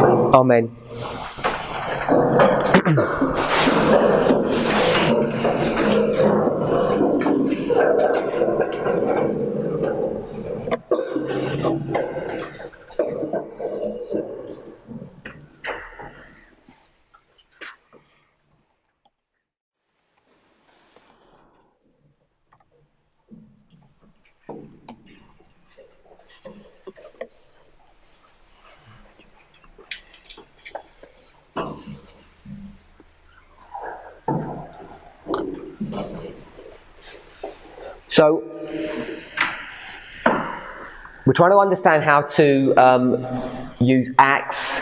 Amen. So, we're trying to understand how to use Acts,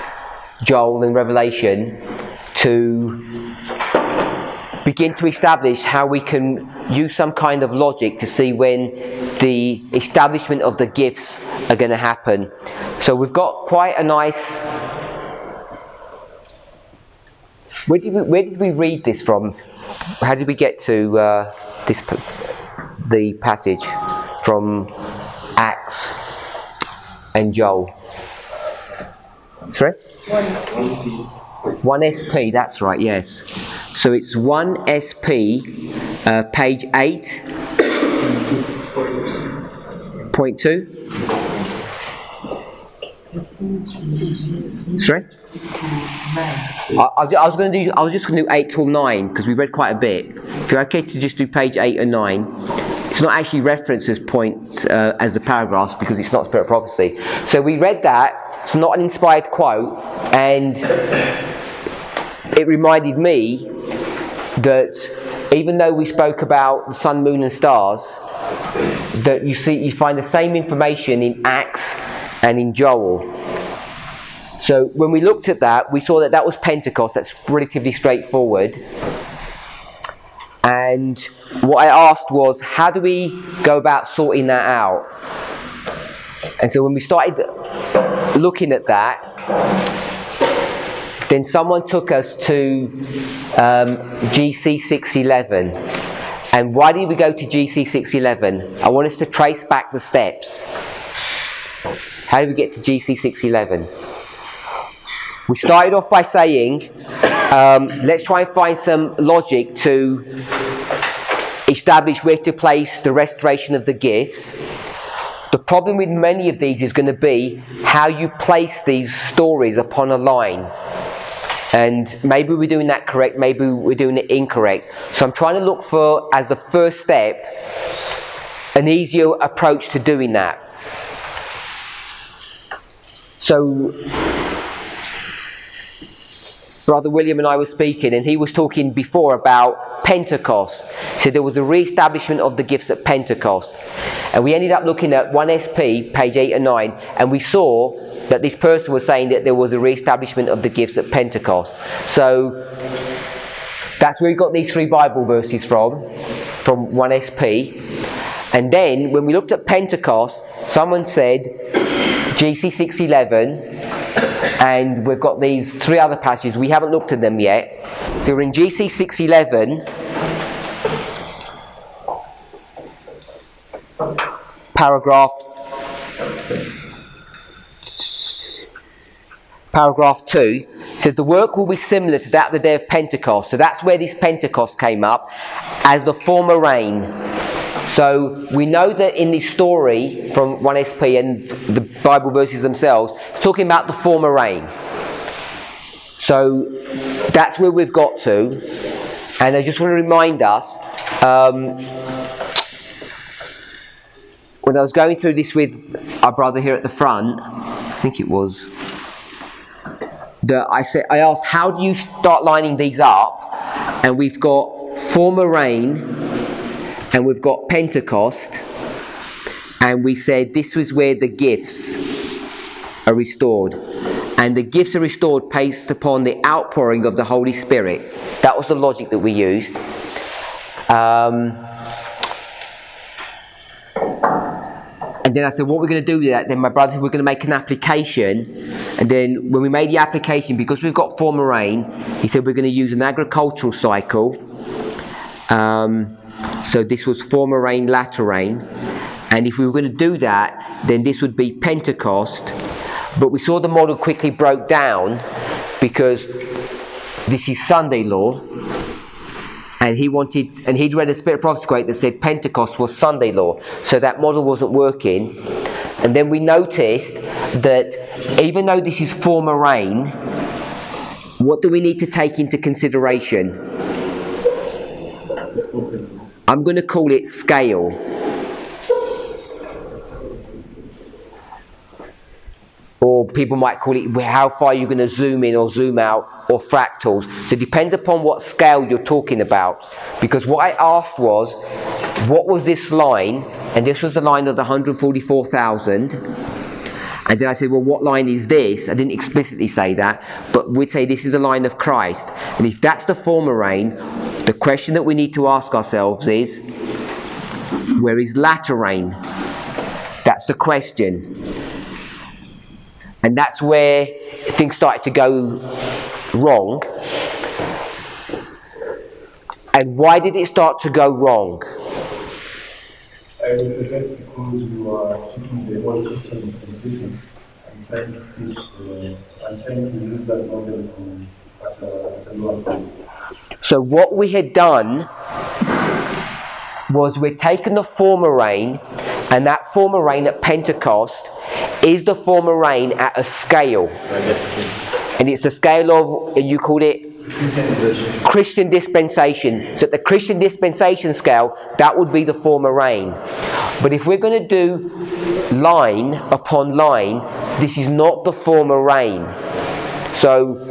Joel and Revelation to begin to establish how we can use some kind of logic to see when the establishment of the gifts are going to happen. So we've got quite a nice... Where did we read this from? How did we get to the passage from Acts and Joel? Sorry? 1SP, that's right, yes. So it's 1SP, page 8.2. Sorry? I was just going to do 8 till 9 because we read quite a bit. If you're okay to just do page 8 and 9, it's not actually referenced as points as the paragraphs because it's not Spirit of Prophecy. So we read that. It's not an inspired quote, and it reminded me that even though we spoke about the sun, moon, and stars, that you find the same information in Acts and in Joel. So when we looked at that, we saw that was Pentecost. That's relatively straightforward. And what I asked was, how do we go about sorting that out? And so when we started looking at that, then someone took us to GC 611. And why did we go to GC 611? I want us to trace back the steps. How did we get to GC 611? We started off by saying, let's try and find some logic to establish where to place the restoration of the gifts. The problem with many of these is going to be how you place these stories upon a line. And maybe we're doing that correct, maybe we're doing it incorrect. So I'm trying to look for, as the first step, an easier approach to doing that. So Brother William and I were speaking, and he was talking before about Pentecost. He said there was a re-establishment of the gifts at Pentecost. And we ended up looking at 1SP, page 8 and 9, and we saw that this person was saying that there was a re-establishment of the gifts at Pentecost. So that's where we got these 3 Bible verses from 1SP. And then when we looked at Pentecost, someone said GC 611, and we've got these 3 other passages. We haven't looked at them yet. So we're in GC 611, paragraph 2. It says the work will be similar to that of the day of Pentecost. So that's where this Pentecost came up as the former rain. So we know that in this story from 1SP and the Bible verses themselves, it's talking about the former rain. So that's where we've got to. And I just want to remind us, when I was going through this with our brother here at the front, I think it was, that I asked, how do you start lining these up? And we've got former rain, and we've got Pentecost, and we said this was where the gifts are restored. And the gifts are restored based upon the outpouring of the Holy Spirit. That was the logic that we used. And then I said, what we're going to do with that? Then my brother said, we're going to make an application. And then when we made the application, because we've got former rain, he said we're going to use an agricultural cycle. So this was former rain, latter rain. And if we were going to do that, then this would be Pentecost But we saw the model quickly broke down because this is Sunday law, and he'd read a Spirit of Prophecy quote that said Pentecost was Sunday law, so that model wasn't working. And then we noticed that even though this is former rain, what do we need to take into consideration? I'm going to call it scale. Or people might call it how far you're going to zoom in or zoom out, or fractals. So it depends upon what scale you're talking about. Because what I asked was, what was this line? And this was the line of the 144,000. And then I said, well, what line is this? I didn't explicitly say that, but we'd say this is the line of Christ. And if that's the former rain, the question that we need to ask ourselves is, where is latter rain? That's the question. And that's where things started to go wrong. And why did it start to go wrong? I would suggest because you are taking the old Christian dispensation and trying to teach, and trying to use that model at a lower scale. So what we had done was we'd taken the former rain, and that former rain at Pentecost is the former rain at a scale. And it's the scale of, you called it? Christian dispensation. So at the Christian dispensation scale, that would be the former rain. But if we're going to do line upon line, this is not the former rain. So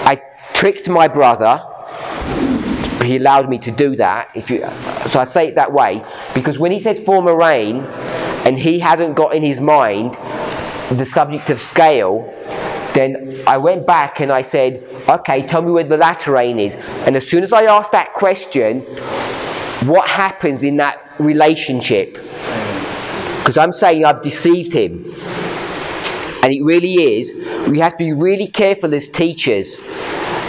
I tricked my brother. He allowed me to do that. So I say it that way, because when he said former rain, and he hadn't got in his mind the subject of scale, then I went back and I said, okay, tell me where the latter rain is. And as soon as I asked that question, what happens in that relationship? Because I'm saying I've deceived him. And it really is. We have to be really careful as teachers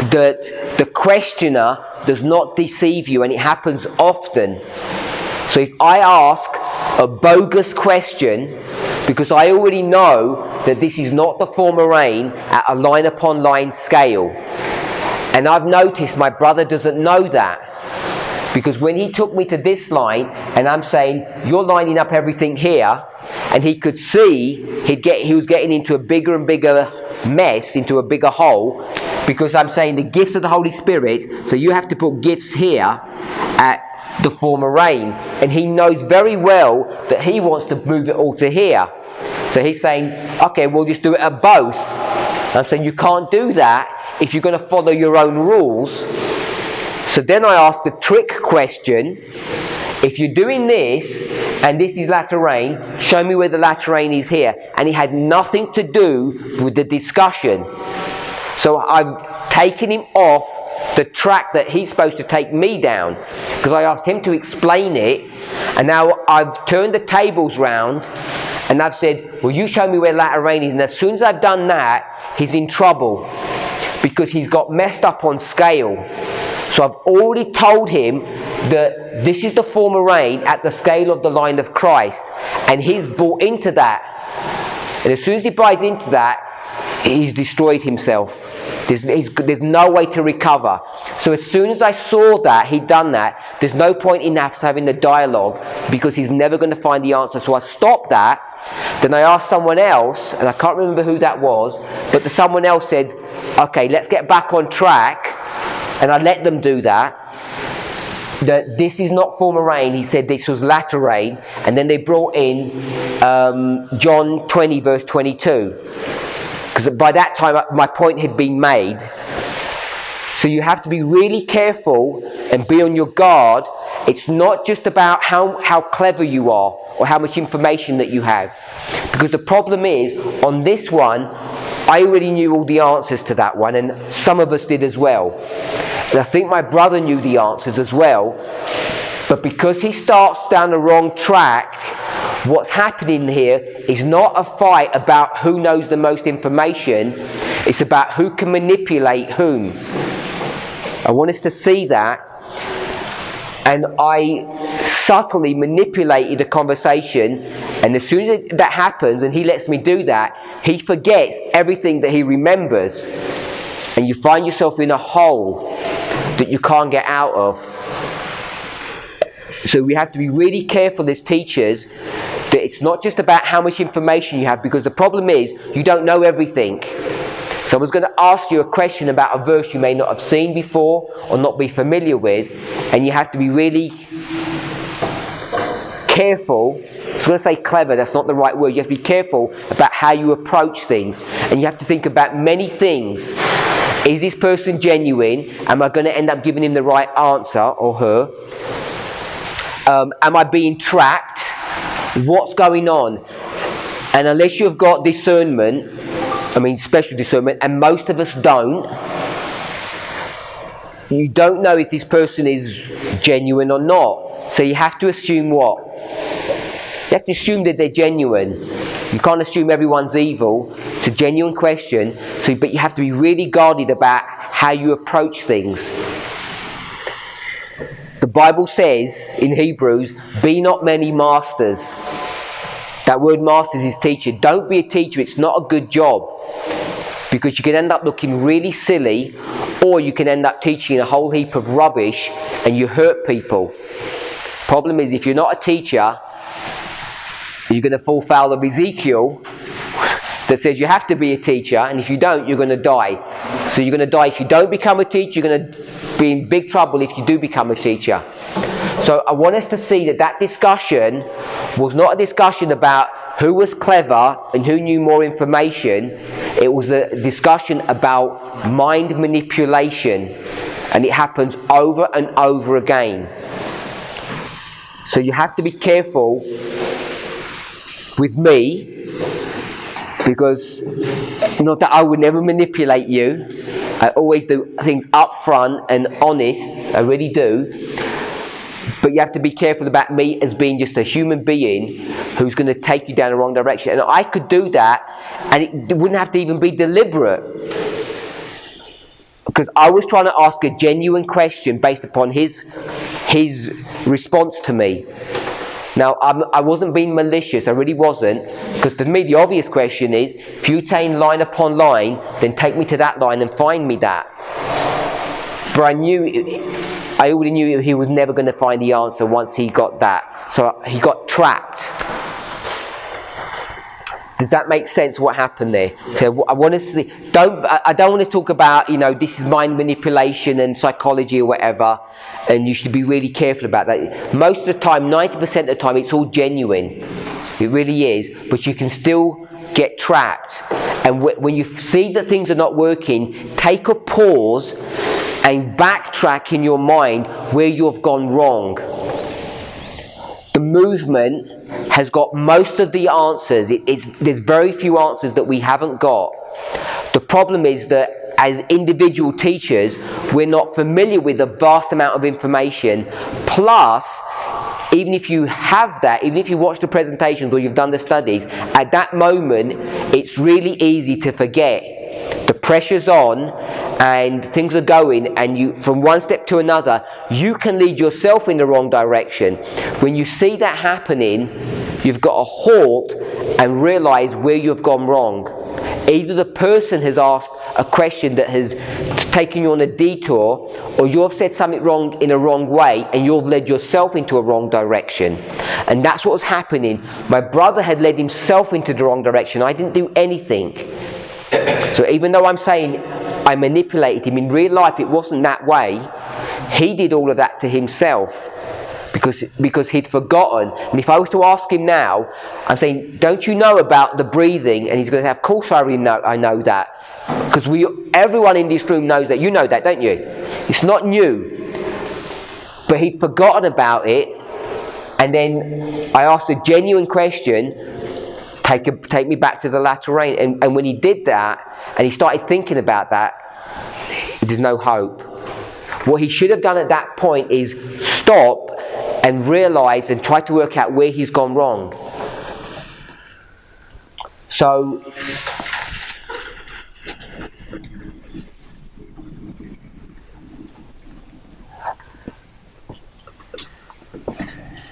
that the questioner does not deceive you, and it happens often. So if I ask a bogus question, because I already know that this is not the former rain at a line upon line scale, and I've noticed my brother doesn't know that, because when he took me to this line and I'm saying you're lining up everything here, and he could see he was getting into a bigger and bigger mess, into a bigger hole, because I'm saying the gifts of the Holy Spirit, so you have to put gifts here at the former rain, and he knows very well that he wants to move it all to here. So he's saying, okay, we'll just do it at both. And I'm saying you can't do that if you're going to follow your own rules. So then I asked the trick question, if you're doing this and this is latter rain, show me where the latter rain is here. And it had nothing to do with the discussion. So I've taken him off the track that he's supposed to take me down, because I asked him to explain it, and now I've turned the tables round and I've said, well, you show me where latter rain is. And as soon as I've done that, he's in trouble because he's got messed up on scale. So I've already told him that this is the former rain at the scale of the line of Christ, and he's bought into that. And as soon as he buys into that, he's destroyed himself. There's no way to recover. So as soon as I saw that he'd done that, there's no point in us having the dialogue, because he's never going to find the answer. So I stopped that. Then I asked someone else, and I can't remember who that was, but someone else said, okay, let's get back on track. And I let them do that. That this is not former rain. He said this was latter rain. And then they brought in John 20 verse 22. Because by that time my point had been made. So you have to be really careful and be on your guard. It's not just about how clever you are or how much information that you have. Because the problem is, on this one, I already knew all the answers to that one, and some of us did as well. And I think my brother knew the answers as well. But because he starts down the wrong track, what's happening here is not a fight about who knows the most information. It's about who can manipulate whom. I want us to see that. And I subtly manipulated the conversation And as soon as that happens and he lets me do that, he forgets everything that he remembers. And you find yourself in a hole that you can't get out of. So we have to be really careful as teachers that it's not just about how much information you have, because the problem is you don't know everything. Someone's going to ask you a question about a verse you may not have seen before or not be familiar with, and you have to be really careful. I was going to say clever, that's not the right word. You have to be careful about how you approach things, and you have to think about many things. Is this person genuine? Am I going to end up giving him the right answer, or her? Am I being trapped? What's going on? And unless you've got discernment, special discernment, and most of us don't, you don't know if this person is genuine or not. So you have to assume what? You have to assume that they're genuine. You can't assume everyone's evil. It's a genuine question. But you have to be really guarded about how you approach things. The Bible says in Hebrews, be not many masters. That word masters is teacher. Don't be a teacher. It's not a good job. Because you can end up looking really silly, or you can end up teaching a whole heap of rubbish and you hurt people. Problem is, if you're not a teacher, you're going to fall foul of Ezekiel that says you have to be a teacher, and if you don't, you're going to die. So you're going to die if you don't become a teacher. You're going to be in big trouble if you do become a teacher. So I want us to see that discussion was not a discussion about who was clever and who knew more information. It was a discussion about mind manipulation, and it happens over and over again. So you have to be careful with me, because not that I would never manipulate you. I always do things up front and honest. I really do. But you have to be careful about me as being just a human being who's going to take you down the wrong direction. And I could do that, and it wouldn't have to even be deliberate. Because I was trying to ask a genuine question based upon his response to me. Now, I wasn't being malicious, I really wasn't. Because to me, the obvious question is, if you attain line upon line, then take me to that line and find me that. But I already knew he was never going to find the answer once he got that. So he got trapped. Does that make sense what happened there? So I want us to see, I don't want to talk about, this is mind manipulation and psychology or whatever, and you should be really careful about that. Most of the time, 90% of the time, it's all genuine. It really is. But you can still get trapped. And when you see that things are not working, take a pause and backtrack in your mind where you have gone wrong. The movement has got most of the answers. There's very few answers that we haven't got. The problem is that as individual teachers, we're not familiar with a vast amount of information. Plus, even if you have that, even if you watch the presentations or you've done the studies, at that moment, it's really easy to forget. The pressure's on and things are going, and you, from one step to another, you can lead yourself in the wrong direction. When you see that happening, you've got to halt and realize where you've gone wrong. Either the person has asked a question that has taken you on a detour, or you've said something wrong in a wrong way and you've led yourself into a wrong direction. And that's what was happening. My brother had led himself into the wrong direction. I didn't do anything. So even though I'm saying I manipulated him, in real life it wasn't that way. He did all of that to himself because he'd forgotten. And if I was to ask him now, I'm saying, don't you know about the breathing? And he's going to say, of course I know that. Because everyone in this room knows that. You know that, don't you? It's not new. But he'd forgotten about it. And then I asked a genuine question, take me back to the latter rain. And when he did that, and he started thinking about that, there's no hope. What he should have done at that point is stop and realise and try to work out where he's gone wrong. So,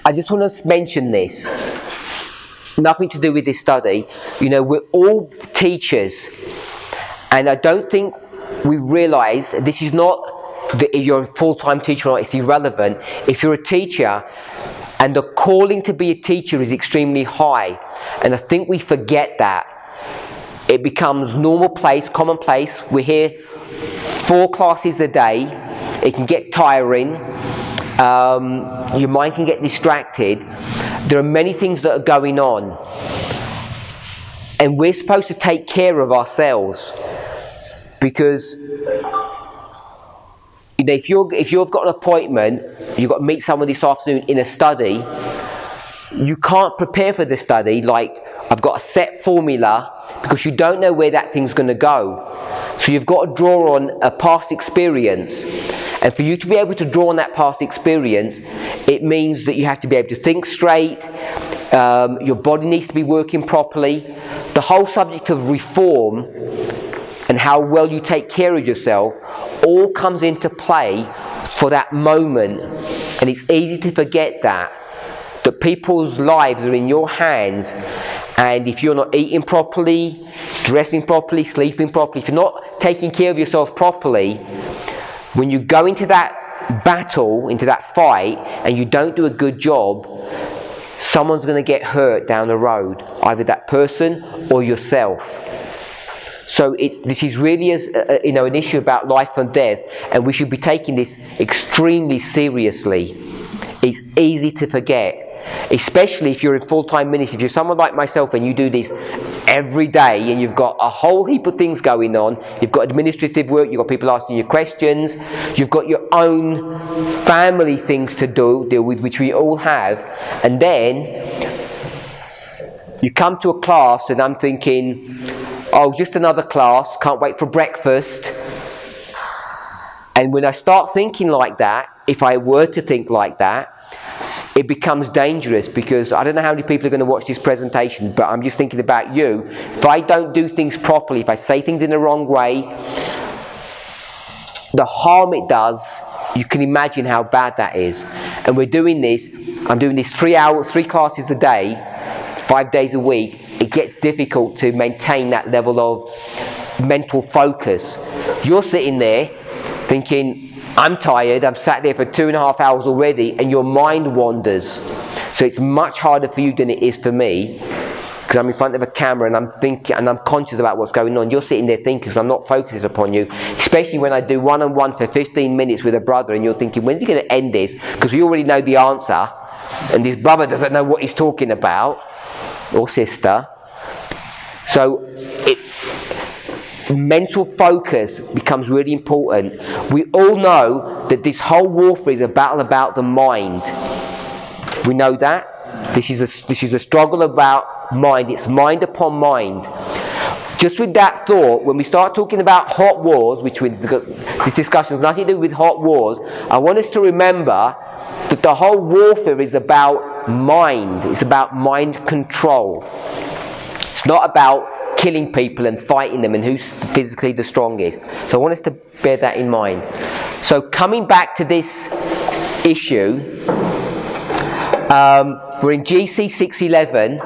I just want to mention this. nothing to do with this study. You know, we're all teachers, and I don't think we realise this is not that if you're a full-time teacher or not, it's irrelevant. If you're a teacher, and the calling to be a teacher is extremely high, and I think we forget that. It becomes commonplace. We're here 4 classes a day. It can get tiring. Your mind can get distracted. There are many things that are going on, and we're supposed to take care of ourselves, because you know, if you've got an appointment, you've got to meet someone this afternoon in a study, you can't prepare for the study like I've got a set formula, because you don't know where that thing's going to go. So you've got to draw on a past experience. And for you to be able to draw on that past experience, it means that you have to be able to think straight, your body needs to be working properly. The whole subject of reform and how well you take care of yourself all comes into play for that moment. And it's easy to forget that people's lives are in your hands. And if you're not eating properly, dressing properly, sleeping properly, if you're not taking care of yourself properly, when you go into that battle, into that fight, and you don't do a good job, someone's going to get hurt down the road, either that person or yourself. So this is really an issue about life and death, and we should be taking this extremely seriously. It's easy to forget, especially if you're in full-time ministry. If you're someone like myself and you do this every day, and you've got a whole heap of things going on, you've got administrative work, you've got people asking you questions, you've got your own family things to deal with, which we all have, and then you come to a class and I'm thinking, oh, just another class, can't wait for breakfast. And when I start thinking like that, if I were to think like that, it becomes dangerous, because I don't know how many people are going to watch this presentation, but I'm just thinking about you. If I don't do things properly, if I say things in the wrong way, the harm it does, you can imagine how bad that is. And I'm doing this 3 classes a day, 5 days a week. It gets difficult to maintain that level of mental focus. You're sitting there thinking, I'm tired, I've sat there for 2.5 hours already, and your mind wanders. So it's much harder for you than it is for me, because I'm in front of a camera and I'm thinking and I'm conscious about what's going on. You're sitting there thinking, because I'm not focused upon you, especially when I do one-on-one for 15 minutes with a brother, and you're thinking, when's he going to end this? Because we already know the answer, and this brother doesn't know what he's talking about, or sister. So mental focus becomes really important. We all know that this whole warfare is a battle about the mind. We know that. This is a struggle about mind. It's mind upon mind. Just with that thought, when we start talking about hot wars, this discussion has nothing to do with hot wars, I want us to remember that the whole warfare is about mind. It's about mind control. It's not about killing people and fighting them and who's physically the strongest. So I want us to bear that in mind. So coming back to this issue, we're in GC 611.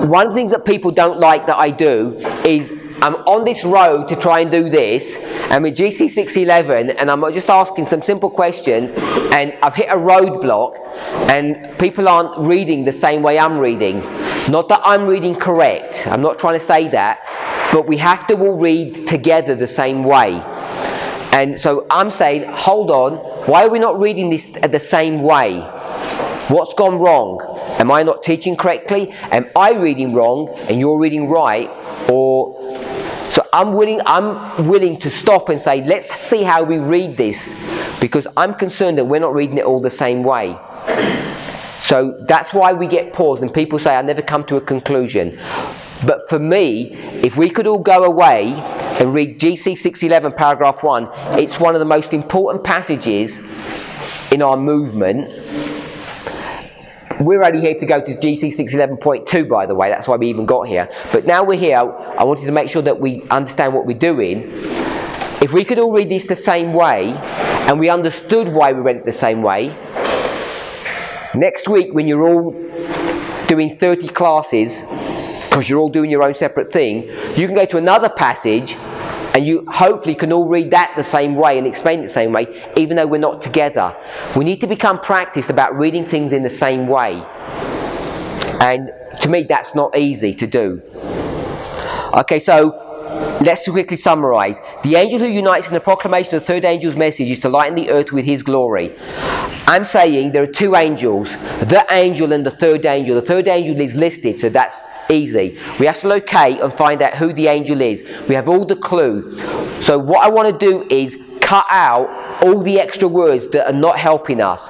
One of the things that people don't like that I do is I'm on this road to try and do this, and with GC 611, and I'm just asking some simple questions, and I've hit a roadblock, and people aren't reading the same way I'm reading. Not that I'm reading correct, I'm not trying to say that, but we have to all read together the same way. And so I'm saying, hold on, why are we not reading this the same way? What's gone wrong? Am I not teaching correctly? Am I reading wrong and you're reading right? So I'm willing to stop and say, let's see how we read this, because I'm concerned that we're not reading it all the same way. So that's why we get paused and people say, I never come to a conclusion. But for me, if we could all go away and read GC 611 paragraph 1, it's one of the most important passages in our movement. We're only here to go to GC 611.2, by the way, that's why we even got here. But now we're here, I wanted to make sure that we understand what we're doing. If we could all read this the same way, and we understood why we read it the same way, next week when you're all doing 30 classes, because you're all doing your own separate thing, you can go to another passage and you hopefully can all read that the same way and explain it the same way, even though we're not together. We need to become practiced about reading things in the same way. And to me, that's not easy to do. Okay, so let's quickly summarize. The angel who unites in the proclamation of the third angel's message is to lighten the earth with his glory. I'm saying there are two angels, the angel and the third angel. The third angel is listed, so that's easy. We have to locate and find out who the angel is. We have all the clue. So what I want to do is cut out all the extra words that are not helping us.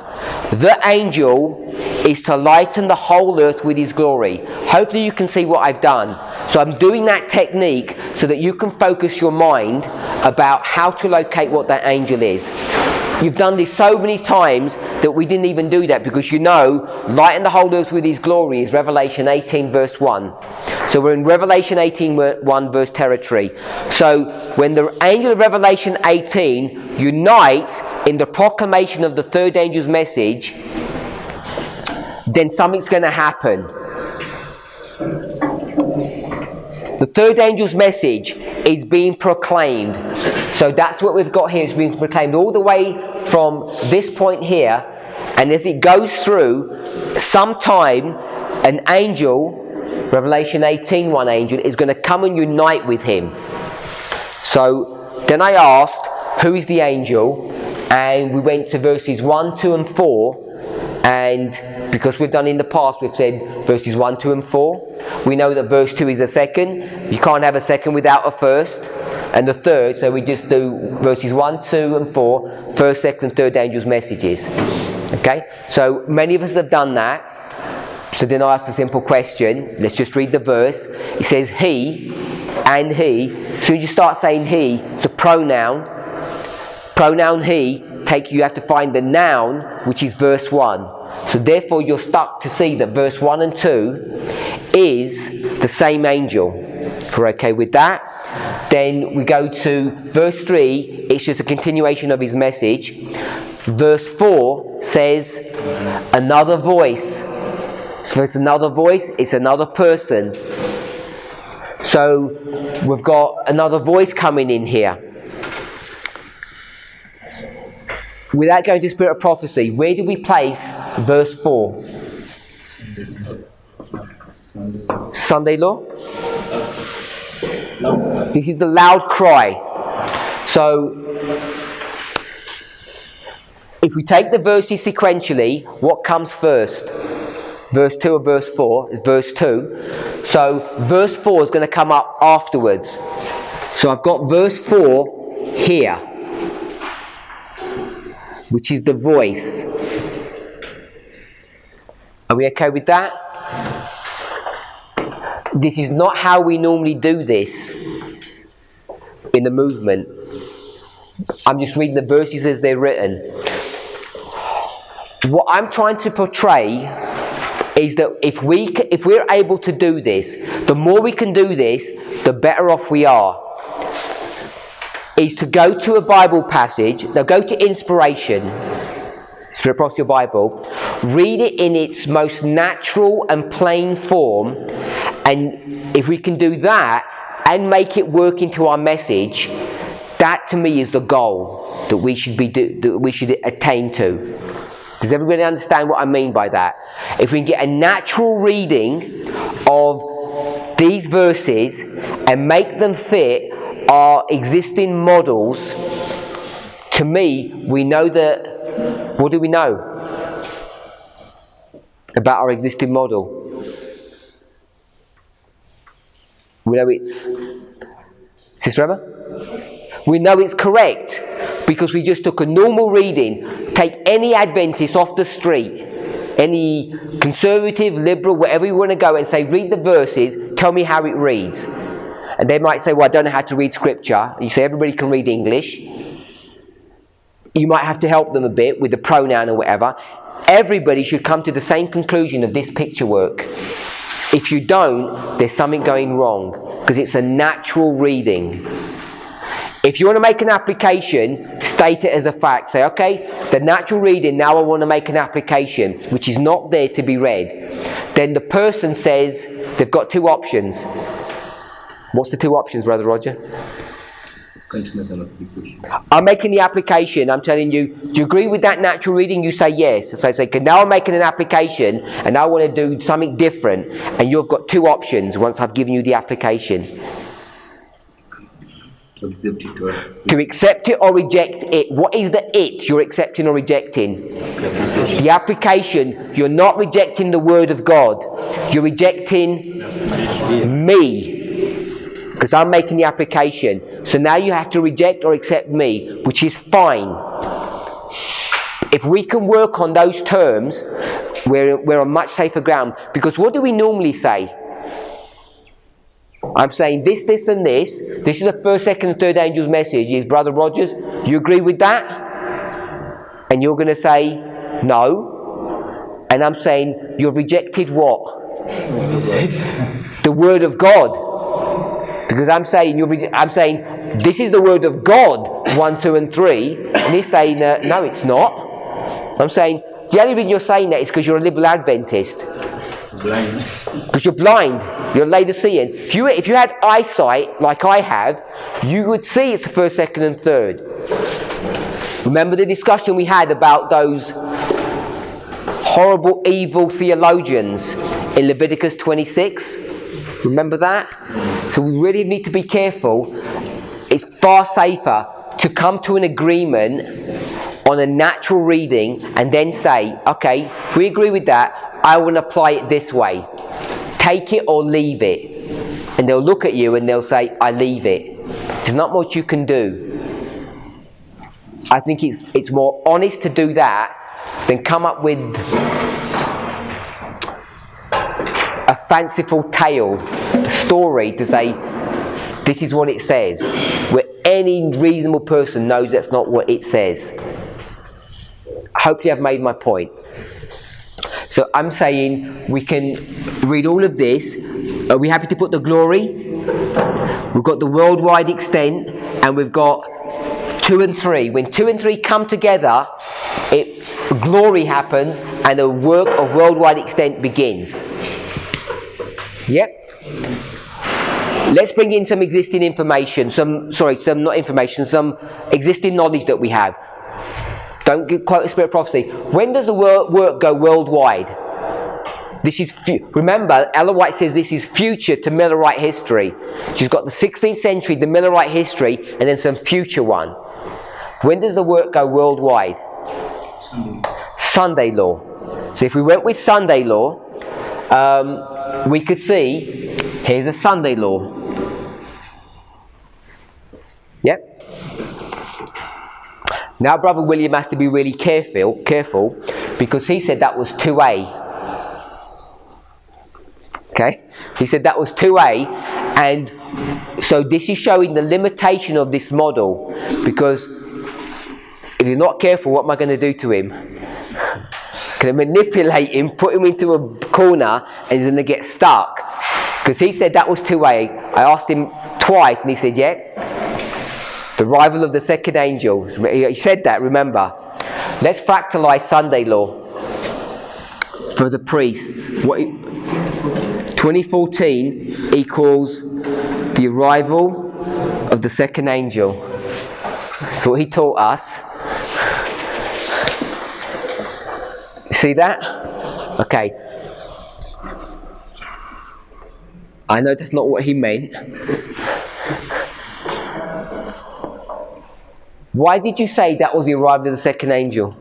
The angel is to lighten the whole earth with his glory. Hopefully you can see what I've done. So I'm doing that technique so that you can focus your mind about how to locate what that angel is. You've done this so many times that we didn't even do that, because you know, lighten the whole earth with his glory is Revelation 18 verse 1. So we're in Revelation 18 1 verse territory. So when the angel of Revelation 18 unites in the proclamation of the third angel's message, then something's going to happen. The third angel's message is being proclaimed. So that's what we've got here. It's being proclaimed all the way from this point here. And as it goes through, sometime an angel, Revelation 18, one angel, is going to come and unite with him. So then I asked, who is the angel? And we went to verses 1, 2 and 4. And because we've done in the past, we've said verses 1, 2 and 4. We know that verse 2 is a second. You can't have a second without a first and the third. So we just do verses 1, 2 and 4, first, second, third angel's messages. Okay? So many of us have done that. So then I asked a simple question. Let's just read the verse. It says he and he. So you just start saying he. It's a pronoun. Pronoun he. You have to find the noun, which is verse 1. So therefore you're stuck to see that verse 1 and 2 is the same angel. If we're okay with that, then we go to verse 3. It's just a continuation of his message. Verse 4 says another voice. So it's another voice, it's another person. So we've got another voice coming in here. Without going to spirit of prophecy, where do we place verse 4? Sunday law? This is the loud cry. So if we take the verses sequentially, what comes first? Verse 2 or verse 4 is verse 2. So verse 4 is going to come up afterwards. So I've got verse 4 here, which is the voice. Are we okay with that? This is not how we normally do this in the movement. I'm just reading the verses as they're written. What I'm trying to portray is that if we're able to do this, the more we can do this, the better off we are. Is to go to a Bible passage, now go to inspiration, Spirit Prophecy Bible, read it in its most natural and plain form, and if we can do that and make it work into our message, that to me is the goal that we should attain to. Does everybody understand what I mean by that? If we can get a natural reading of these verses and make them fit our existing models, to me, we know that. What do we know about our existing model? We know it's, Sister Emma? We know it's correct because we just took a normal reading. Take any Adventist off the street, any conservative, liberal, wherever you want to go, and say, read the verses, tell me how it reads. And they might say, well, I don't know how to read scripture. You say, everybody can read English. You might have to help them a bit with the pronoun or whatever. Everybody should come to the same conclusion of this picture work. If you don't, there's something going wrong, because it's a natural reading. If you want to make an application, state it as a fact. Say, okay, the natural reading, now I want to make an application, which is not there to be read. Then the person says they've got two options. What's the two options, Brother Roger? I'm making the application. I'm telling you, do you agree with that natural reading? You say yes. So I say, okay, now I'm making an application and I want to do something different. And you've got two options once I've given you the application. To accept it or reject it. What is the it you're accepting or rejecting? The application, you're not rejecting the word of God. You're rejecting me. Because I'm making the application. So now you have to reject or accept me, which is fine. If we can work on those terms, we're on much safer ground. Because what do we normally say? I'm saying this, this and this. This is the first, second and third angel's message. Is Brother Rogers, you agree with that? And you're going to say no. And I'm saying you've rejected what? The word of God. Because I'm saying this is the word of God, 1, 2 and 3. And he's saying, no it's not. I'm saying, the only reason you're saying that is because you're a liberal Adventist. Blind. Because you're blind. You're Laodicean. If you had eyesight, like I have, you would see it's the first, second and third. Remember the discussion we had about those horrible, evil theologians in Leviticus 26? Remember that? So we really need to be careful. It's far safer to come to an agreement on a natural reading and then say, okay, if we agree with that, I want to apply it this way. Take it or leave it. And they'll look at you and they'll say, I leave it. There's not much you can do. I think it's more honest to do that than come up with a fanciful tale, a story to say, this is what it says, where any reasonable person knows that's not what it says. Hopefully I've made my point. So I'm saying we can read all of this. Are we happy to put the glory? We've got the worldwide extent, and we've got 2 and 3. When 2 and 3 come together, glory happens and a work of worldwide extent begins. Yep. Let's bring in some existing information, some existing knowledge that we have. Don't quote a spirit of prophecy. When does the work go worldwide? This is remember, Ellen White says this is future to Millerite history. She's got the 16th century, the Millerite history, and then some future one. When does the work go worldwide? Sunday law. So if we went with Sunday law, we could see, here's a Sunday law. Yep. Now Brother William has to be really careful, because he said that was 2A. Okay? He said that was 2A, and so this is showing the limitation of this model, because if you're not careful, what am I going to do to him? Can I manipulate him, put him into a corner, and he's going to get stuck? Because he said that was 2A. I asked him twice, and he said, yeah. The arrival of the second angel. He said that, remember. Let's fractalize Sunday law for the priests. 2014 equals the arrival of the second angel. That's what he taught us. See that? Okay. I know that's not what he meant. Why did you say that was the arrival of the second angel?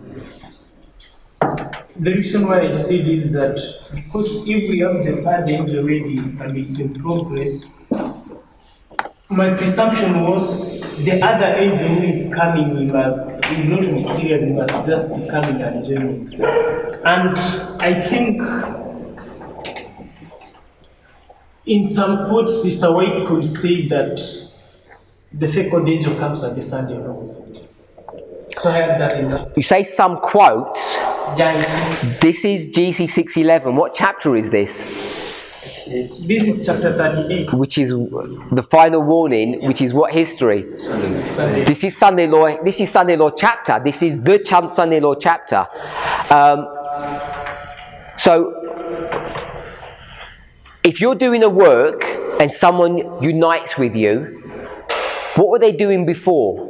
The reason why I said is that because if we have the third angel ready and it's in progress, my presumption was the other angel who is coming is not mysterious, he must just be coming angelic. And I think in some quotes, Sister White could say that the second angel comes at the Sunday law. So I had that in mind. You say some quotes. Yeah. This is GC 611. What chapter is this? This is chapter 38. which is the final warning, which is what history? Sunday. This is Sunday law. This is Sunday law chapter. This is the Sunday law chapter. So, if you're doing a work and someone unites with you, what were they doing before?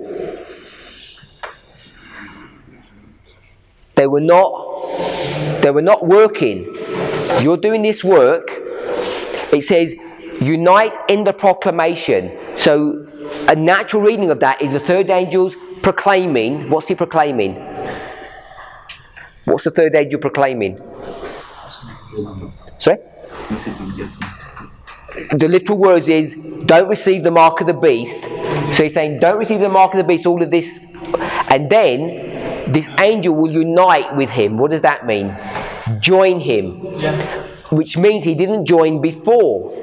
They were not working. You're doing this work. It says, unites in the proclamation. So, a natural reading of that is the third angel's proclaiming. What's he proclaiming? What's the third angel proclaiming? Sorry? The literal words is, don't receive the mark of the beast. So he's saying, don't receive the mark of the beast, all of this. And then, this angel will unite with him. What does that mean? Join him. Yeah. Which means he didn't join before.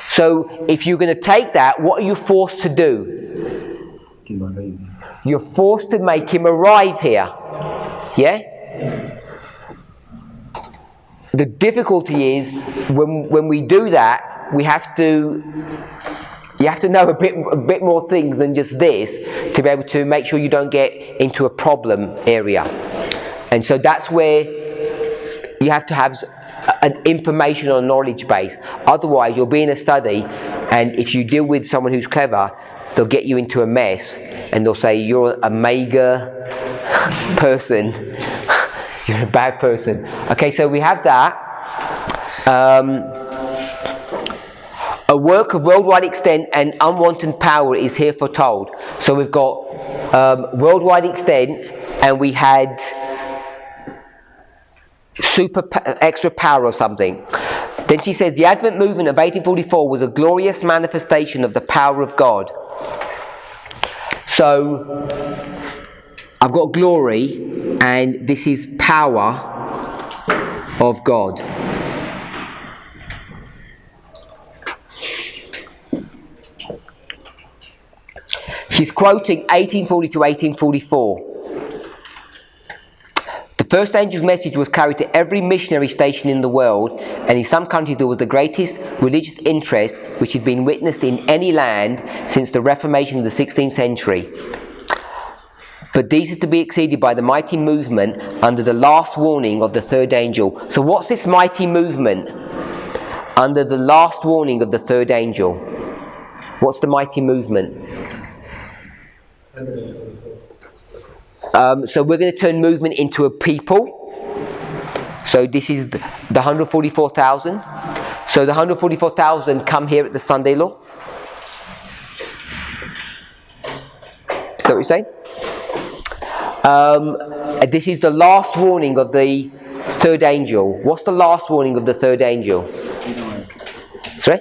So, if you're going to take that, what are you forced to do? You're forced to make him arrive here. Yeah? The difficulty is, when we do that, you have to know a bit more things than just this to be able to make sure you don't get into a problem area. And so that's where you have to have an information or knowledge base. Otherwise, you'll be in a study, and if you deal with someone who's clever, they'll get you into a mess, and they'll say you're a mega person. You're a bad person. Okay, so we have that. A work of worldwide extent and unwanted power is here foretold. So we've got worldwide extent, and we had extra power or something. Then she says the Advent movement of 1844 was a glorious manifestation of the power of God. So I've got glory, and this is power of God. She's quoting 1840 to 1844. The first angel's message was carried to every missionary station in the world, and in some countries there was the greatest religious interest which had been witnessed in any land since the Reformation of the 16th century. But these are to be exceeded by the mighty movement under the last warning of the third angel. So what's this mighty movement under the last warning of the third angel? What's the mighty movement? So we're going to turn movement into a people. So this is the 144,000. So the 144,000 come here at the Sunday law. Is that what you're saying? This is the last warning of the third angel. What's the last warning of the third angel? Sorry?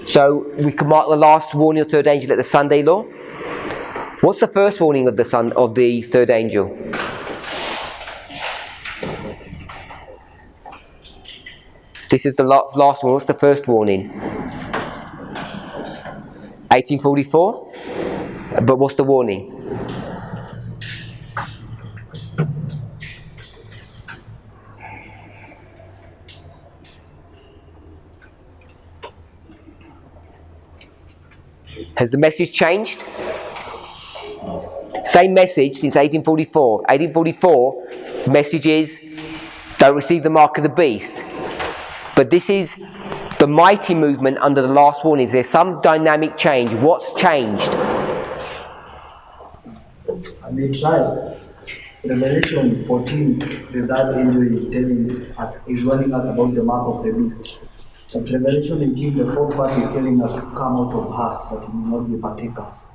So we can mark the last warning of the third angel at the Sunday law. What's the first warning of the third angel? This is the last one. What's the first warning? 1844. But what's the warning? Has the message changed? Same message since 1844. 1844 message is don't receive the mark of the beast. But this is the mighty movement under the last warning. Is there some dynamic change? What's changed? And they tried. Revelation 14, the third angel is telling us, is warning us about the mark of the beast. But Revelation 18, the fourth part is telling us to come out of her, that we will not be partakers.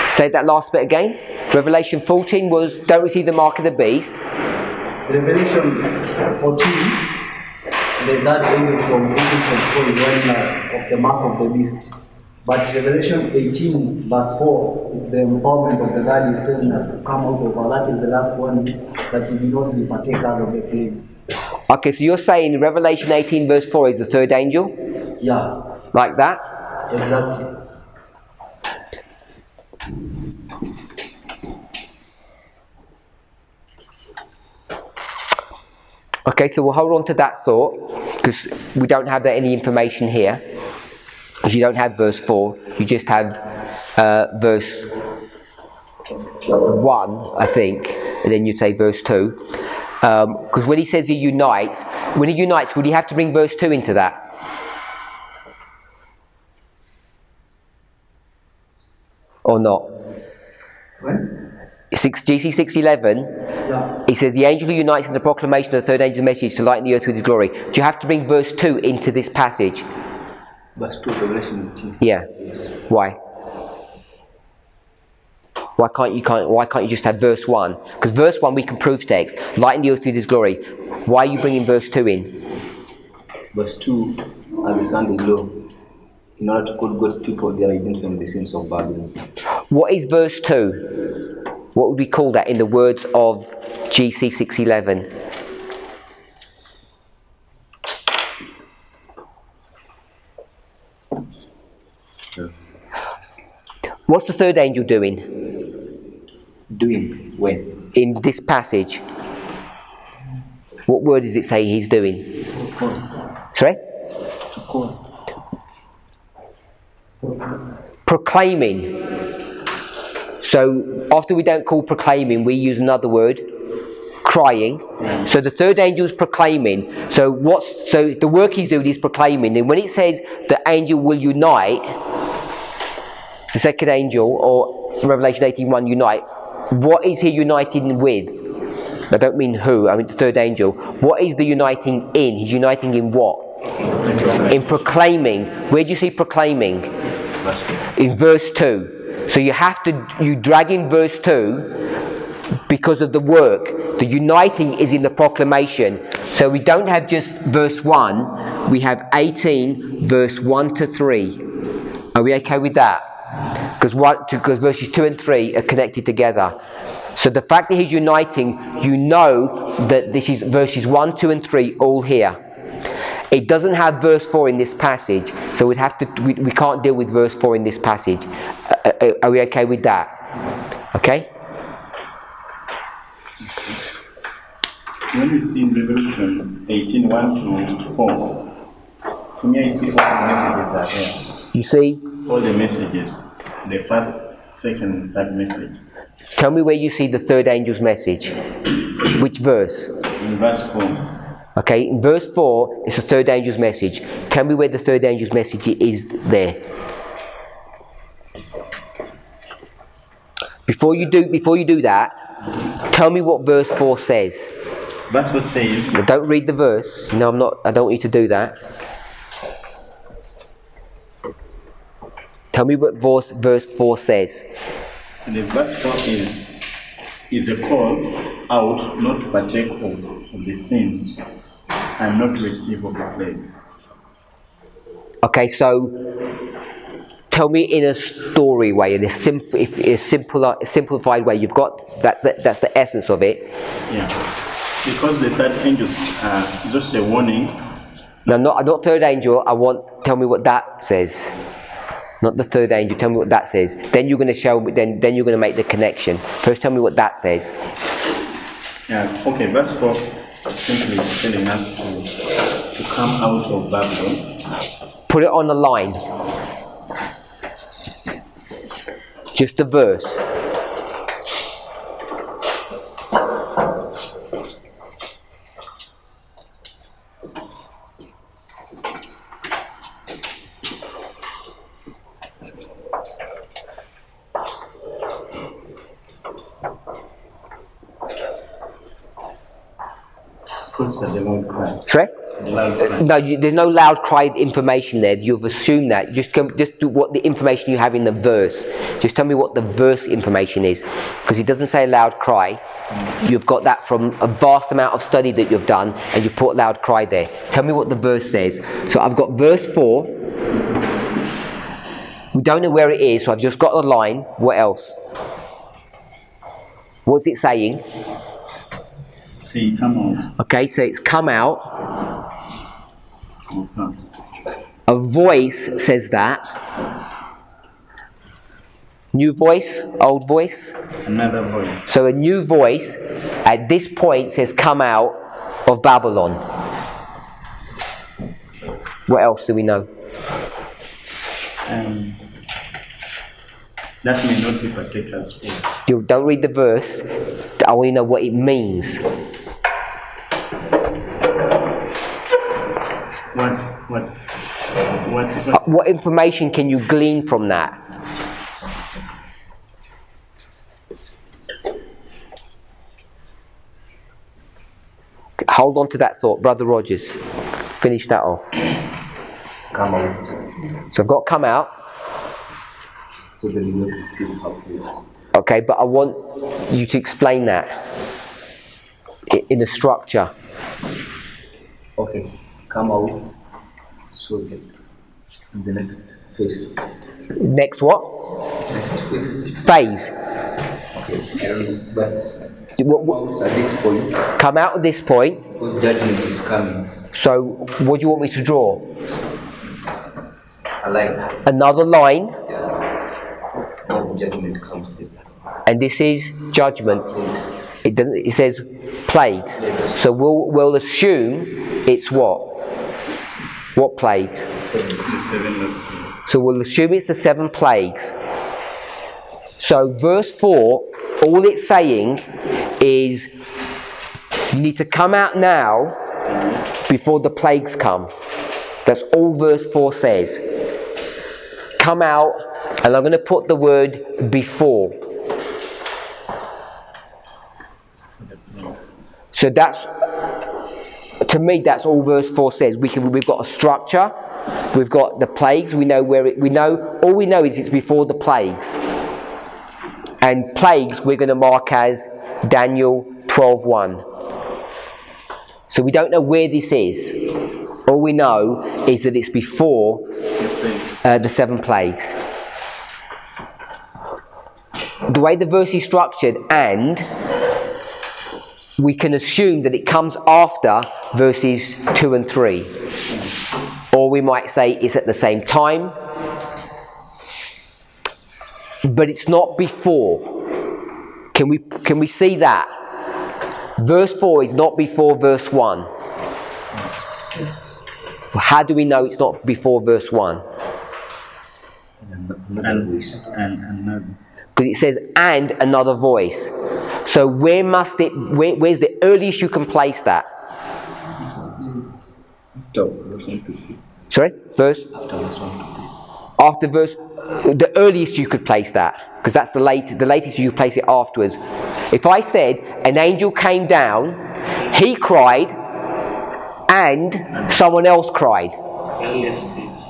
Say that last bit again. Revelation 14 was don't receive the mark of the beast. Revelation 14, the third angel from 1844 is warning us of the mark of the beast. But Revelation 18 verse 4 is the empowerment of the God is telling us to come out of her. That is the last one, that we will not be partakers of the plagues. Okay, so you're saying Revelation 18 verse 4 is the third angel? Yeah. Like that? Exactly. Okay, so we'll hold on to that thought, because we don't have any information here. Because you don't have verse 4, you just have verse 1, I think, and then you'd say verse 2. Because when he says he unites, would he have to bring verse 2 into that? Or not? When? GC 6:11, Yeah. he says the angel who unites in the proclamation of the third angel's message to lighten the earth with his glory. Do you have to bring verse 2 into this passage? Verse 2, Revelation 18. Yeah. Why? Why can't you just have verse 1? Because verse 1 we can prove text. Lighten the earth with his glory. Why are you bringing verse 2 in? Verse 2, as the sun is low, in order to call God's people their identity from the sins of Babylon. What is verse 2? What would we call that in the words of GC 6:11? What's the third angel doing Doing when? in this passage? What word does it say he's doing? To call. Sorry? To call. Proclaiming. So after we don't call proclaiming, we use another word, crying. So the third angel is proclaiming. So the work he's doing is proclaiming. And when it says the angel will unite, the second angel, or Revelation 18:1 unite, what is he uniting with? I don't mean who, I mean the third angel. What is the uniting in? He's uniting in what? In proclaiming. Where do you see proclaiming? In verse 2. So you drag in verse 2 because of the work. The uniting is in the proclamation. So we don't have just verse 1, we have 18 verse 1 to 3. Are we okay with that? Because verses 2 and 3 are connected together. So the fact that he's uniting, you know that this is verses 1, 2 and 3 all here. It doesn't have verse 4 in this passage, so we can't deal with verse 4 in this passage. Are we okay with that? Okay? When you see in Revelation 18:1 to 4, to me I see all the messages are here. You see? All the messages. The first, second, third message. Tell me where you see the third angel's message. Which verse? In verse 4. Okay, in verse 4, it's the third angel's message. Tell me where the third angel's message is there. Before you do that, tell me what verse 4 says. Verse 4 says, Now, don't read the verse. No, I don't want you to do that. Tell me what verse 4 says. the verse 4 is a call out not to partake of the sins and not to receive of the plagues. Okay, so tell me in a story way, in a simplified way. You've got that's the essence of it. Yeah, because the third angel is just a warning. No, not third angel. Tell me what that says. Not the third angel. Tell me what that says. Then you're going to show. Then you're going to make the connection. First, tell me what that says. Yeah. Okay. Verse 4 simply is telling us to come out of Babylon. Put it on a line. Just the verse. Put the loud cry. Sorry? The loud cry. No, there's no loud cry information there. You've assumed that. Just do what the information you have in the verse. Just tell me what the verse information is, because it doesn't say loud cry. You've got that from a vast amount of study that you've done, and you've put loud cry there. Tell me what the verse says. So I've got verse 4. We don't know where it is, so I've just got a line. What else? What's it saying? Say, come out. Okay, so it's come out. Of her. A voice says that. New voice, old voice. Another voice. So a new voice at this point says come out. of Babylon. What else do we know? That may not be partakers of. You don't read the verse. I want you to know what it means. What information can you glean from that? Hold on to that thought, Brother Rogers. Finish that off. Come out. So I've got come out. So there is no receive halfway. Okay, but I want you to explain that in a structure. Okay. Come out. So that in the next phase. Next what? Next phase. Phase. Okay. I don't know, but What, at this point, come out at this point. because judgment is coming. So what do you want me to draw? A line. Another line, Now judgment comes there. and this is judgment. Please. It doesn't. It says plagues. So we'll assume it's what? What plague? The 7 last plagues. So we'll assume it's the 7 plagues. So verse 4, all it's saying is you need to come out now before the plagues come. That's all verse 4 says. Come out, and I'm going to put the word before. So that's, to me, that's all verse 4 says. We've got a structure. We've got the plagues. We know where all we know is it's before the plagues. And plagues we're going to mark as Daniel 12:1. So we don't know where this is. All we know is that it's before the 7 plagues. The way the verse is structured, and we can assume that it comes after verses 2 and 3. Or we might say it's at the same time. But it's not before. Can we see that? Verse 4 is not before verse 1. Yes. How do we know it's not before verse 1? And another. Because it says, and another voice. So where's the earliest you can place that? Sorry? Verse? After verse, the earliest you could place that, because that's the latest you place it afterwards. If I said an angel came down, he cried, and someone else cried. Earliest is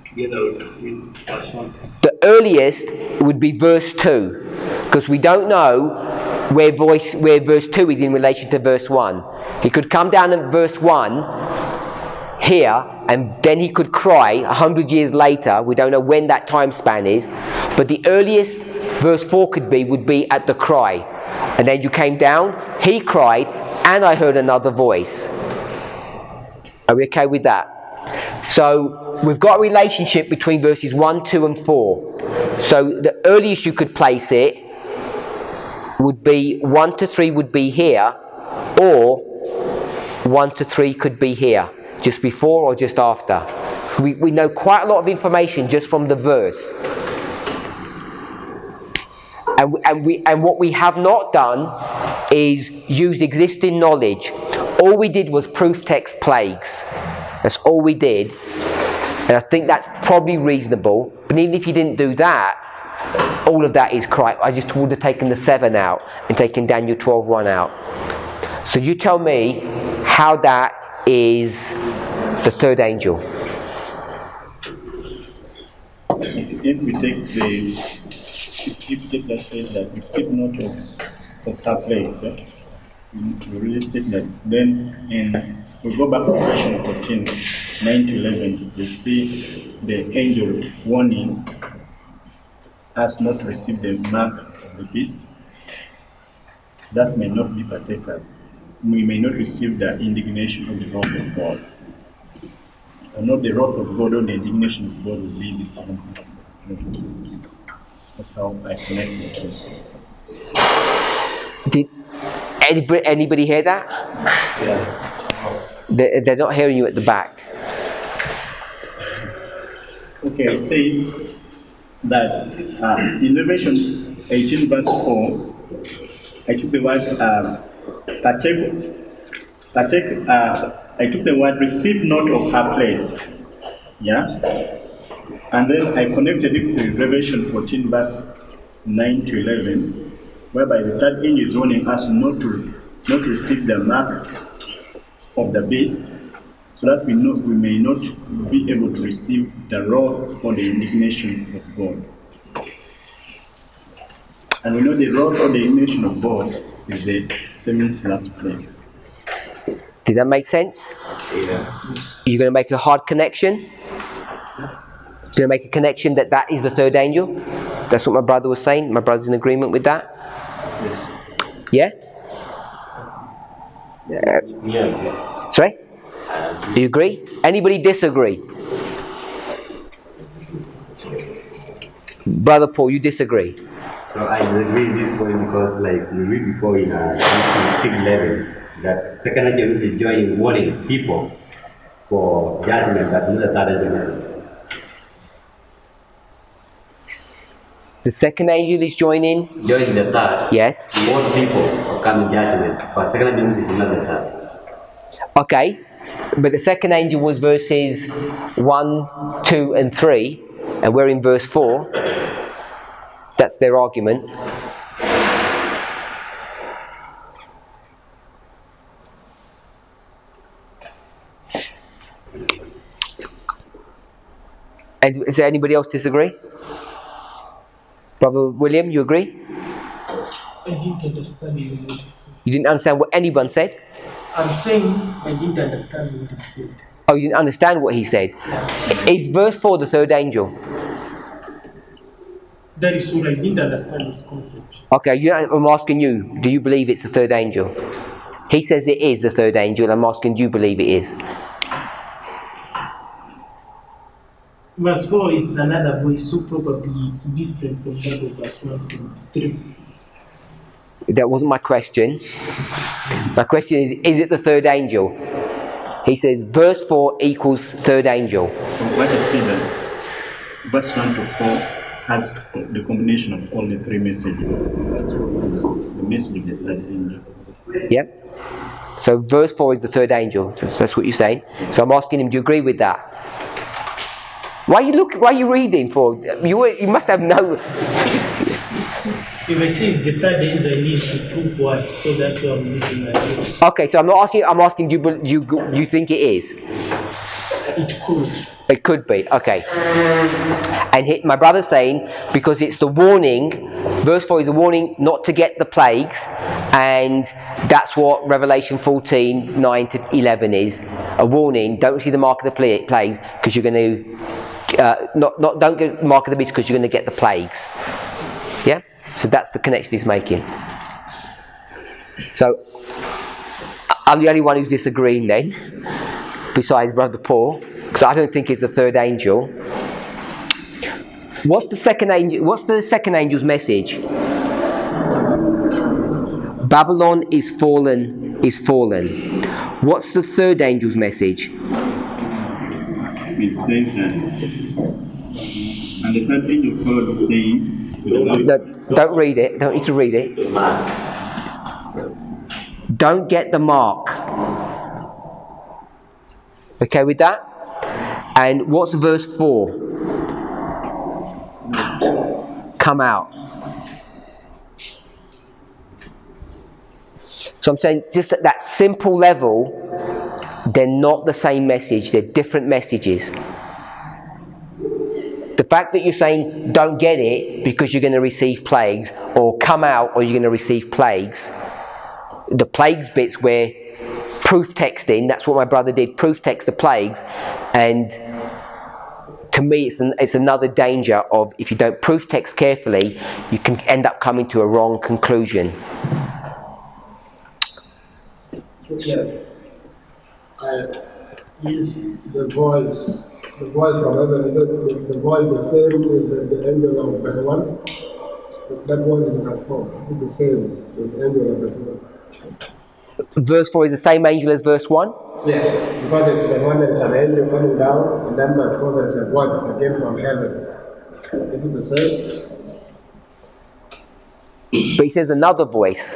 together with verse 1. The earliest would be verse 2, because we don't know where verse 2 is in relation to verse 1. He could come down at verse 1 here, and then he could cry 100 years later. We don't know when that time span is, but the earliest verse 4 would be at the cry. An angel came down, he cried, and I heard another voice. Are we okay with that? So we've got a relationship between verses 1, 2 and 4. So the earliest you could place it would be 1 to 3 would be here, or 1 to 3 could be here, just before or just after. We know quite a lot of information just from the verse. And what we have not done is used existing knowledge. All we did was proof text plagues. That's all we did. And I think that's probably reasonable. But even if you didn't do that, all of that is correct. I just would have taken the 7 out and taken Daniel 12:1 out. So you tell me how that is the 3rd angel. If we take that phrase that receive not of her plagues, we really take that. Then we go back to Revelation 14, 9 to 11, we see the angel warning us not to receive the mark of the beast. So that may not be partakers. We may not receive the indignation of the wrath of God. Or not the wrath of God or the indignation of God will be the same. That's how I connect the two. Did anybody hear that? Yeah. They're not hearing you at the back. Okay, I say that in Revelation 18 verse 4, I took the word I took the word receive not of her plagues. Yeah? And then I connected it to Revelation 14 verse 9 to 11, whereby the third angel is warning us not to receive the mark of the beast, so that we may not be able to receive the wrath or the indignation of God. And we know the wrath or the indignation of God is the 7 last plagues. Did that make sense? Yeah. You're going to make a hard connection? You're going to make a connection that is the third angel? That's what my brother was saying. My brother's in agreement with that? Yes. Yeah? Yeah. Sorry? Do you agree? Anybody disagree? Brother Paul, you disagree? So I disagree with this point because, like we read before in Genesis 6:11, that second angel is joining warning people for judgment. That's not the third angel message. The second angel is joining? Joining the third. Yes. To warn people for coming judgment. But second angel message is not the third. Okay, but the second angel was verses 1, 2 and 3, and we're in verse 4. That's their argument. And does anybody else disagree? Brother William, you agree? I didn't understand what he said. You didn't understand what anyone said? I'm saying I didn't understand what he said. Oh, you didn't understand what he said? Is verse 4 the third angel? That is what I didn't understand this concept. Okay, I'm asking you, do you believe it's the third angel? He says it is the third angel, I'm asking, do you believe it is? Verse 4 is another voice, so probably it's different from that of verse 1 to 3. That wasn't my question. My question is it the third angel? He says verse 4 equals third angel. So what I see that verse 1 to 4 has the combination of all the 3 messages. Verse 4 is the message of the third angel. Yep. So verse 4 is the third angel. So that's what you're saying. So I'm asking him, do you agree with that? Why are you reading for? You must have no. If I say it's the third angel, I need to prove what, so that's why I'm looking at it. Okay, so I'm not asking. I'm asking you think it is? It could. It could be. Okay. And my brother's saying because it's the warning. Verse 4 is a warning not to get the plagues, and that's what Revelation 14, 9 to 11 is. A warning. Don't see the mark of the plagues because you're going to. Don't get the mark of the beast because you're going to get the plagues. Yeah? So that's the connection he's making. So I'm the only one who's disagreeing then, besides Brother Paul, because I don't think it's the third angel. What's the second angel? What's the second angel's message? Babylon is fallen, is fallen. What's the third angel's message? It says that, and the third angel followed, saying, No, don't read it. Don't need to read it. Don't get the mark. Okay with that? And what's verse 4? Come out. So I'm saying just at that simple level, they're not the same message. They're different messages. The fact that you're saying don't get it because you're going to receive plagues, or come out or you're going to receive plagues, the plagues bits where proof texting, that's what my brother did, proof text the plagues, and to me it's another danger of if you don't proof text carefully, you can end up coming to a wrong conclusion. Yes. Is the voice from heaven, the voice the same with the angel of verse 1? That one in verse 4, the same with the angel of verse 1. Verse 4 is the same angel as verse 1? Yes, because the one that is an angel coming down, and then verse 4 there is a voice again from heaven. Is it the same? But he says another voice.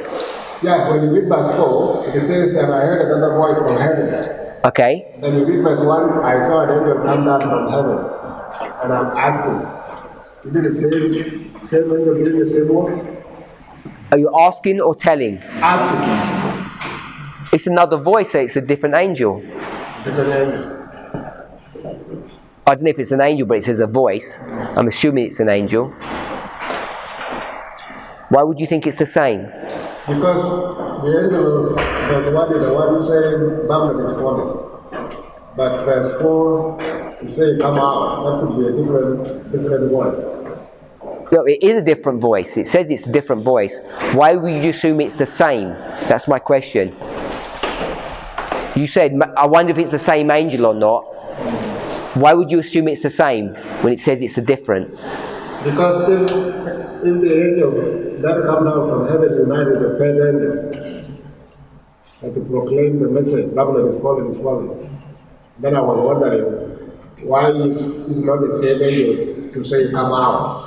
Yeah, when you read verse 4, it says, and I heard another voice from heaven. Okay. Then you read verse 1, I saw an angel come down from heaven. And I'm asking, is it the same angel doing the same work? Are you asking or telling? Asking. It's another voice, so it's a different angel. Different angel. I don't know if it's an angel, but it says a voice. I'm assuming it's an angel. Why would you think it's the same? Because the angel of verse 1 is the one saying Babylon is falling. But verse 4 is saying come out. That could be a different word. No, it is a different voice. It says it's a different voice. Why would you assume it's the same? That's my question. You said, I wonder if it's the same angel or not. Why would you assume it's the same when it says it's a different? Because if the angel that come down from heaven united the third angel, and to proclaim the message, Babylon is falling, is falling. Then I was wondering, why is not the same angel to say come out?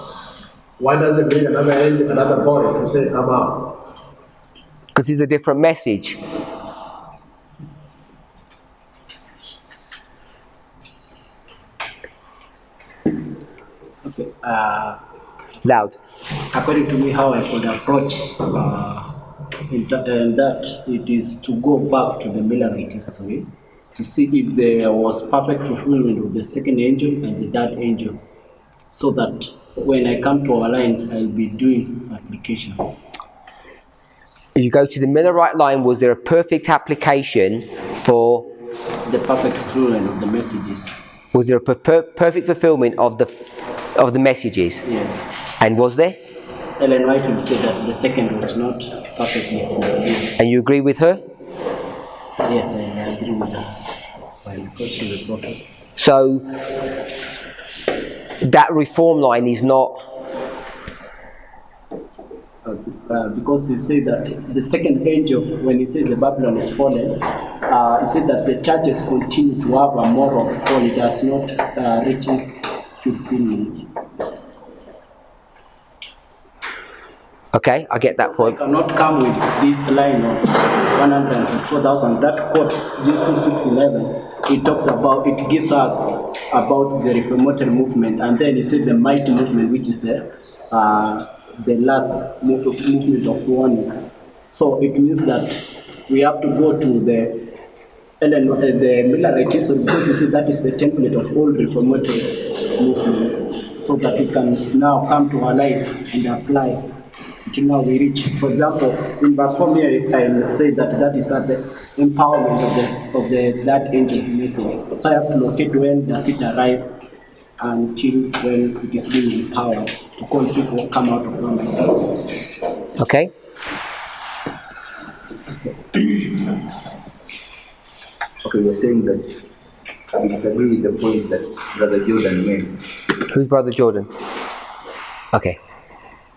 Why does it need another angel, another voice to say come out? Because it's a different message. Okay. Loud. According to me, how I could approach in that it is to go back to the Millerite history to see if there was perfect fulfillment of the second angel and the third angel, so that when I come to our line, I'll be doing application. If you go to the Millerite line, was there a perfect application for? The perfect fulfillment of the messages. Was there a perfect fulfillment of the messages? Yes. And was there? Ellen White will say that the second was not perfectly fulfilled. And you agree with her? Yes, I agree with her. Because she's a prophet. So that reform line is not. Because he said that the second angel, when he said the Babylon is fallen, he said that the churches continue to have a moral fall. It does not reach its fulfillment. Okay, I get that point. I cannot come with this line of 154,000 that quotes GC 611. It talks about, it gives us about the reformatory movement, and then he said the mighty movement, which is the last movement of warning. So it means that we have to go to the Millerite history, because you see that is the template of all reformatory movements, so that we can now come to our life and apply until now we reach. For example, in verse 4 here, I will say that is the empowerment of that angel message. So I have to locate when does it arrive until when it is being empowered to call people come out of Rome. Okay. Okay, you're saying that I disagree with the point that Brother Jordan made. Who's Brother Jordan? Okay.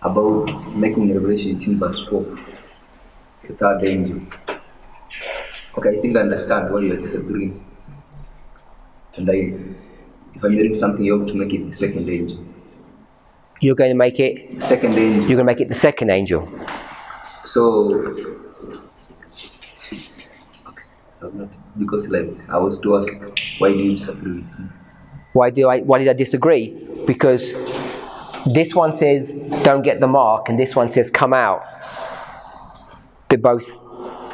About making Revelation 18 verse 4, the third angel. Okay, I think I understand why you're disagreeing. And if I'm hearing something, you have to make it the second angel. You're going to make it? The second angel. You're going to make it the second angel. So, because I was to ask, why do you disagree with me? Why did I disagree? Because this one says don't get the mark and this one says come out. They're both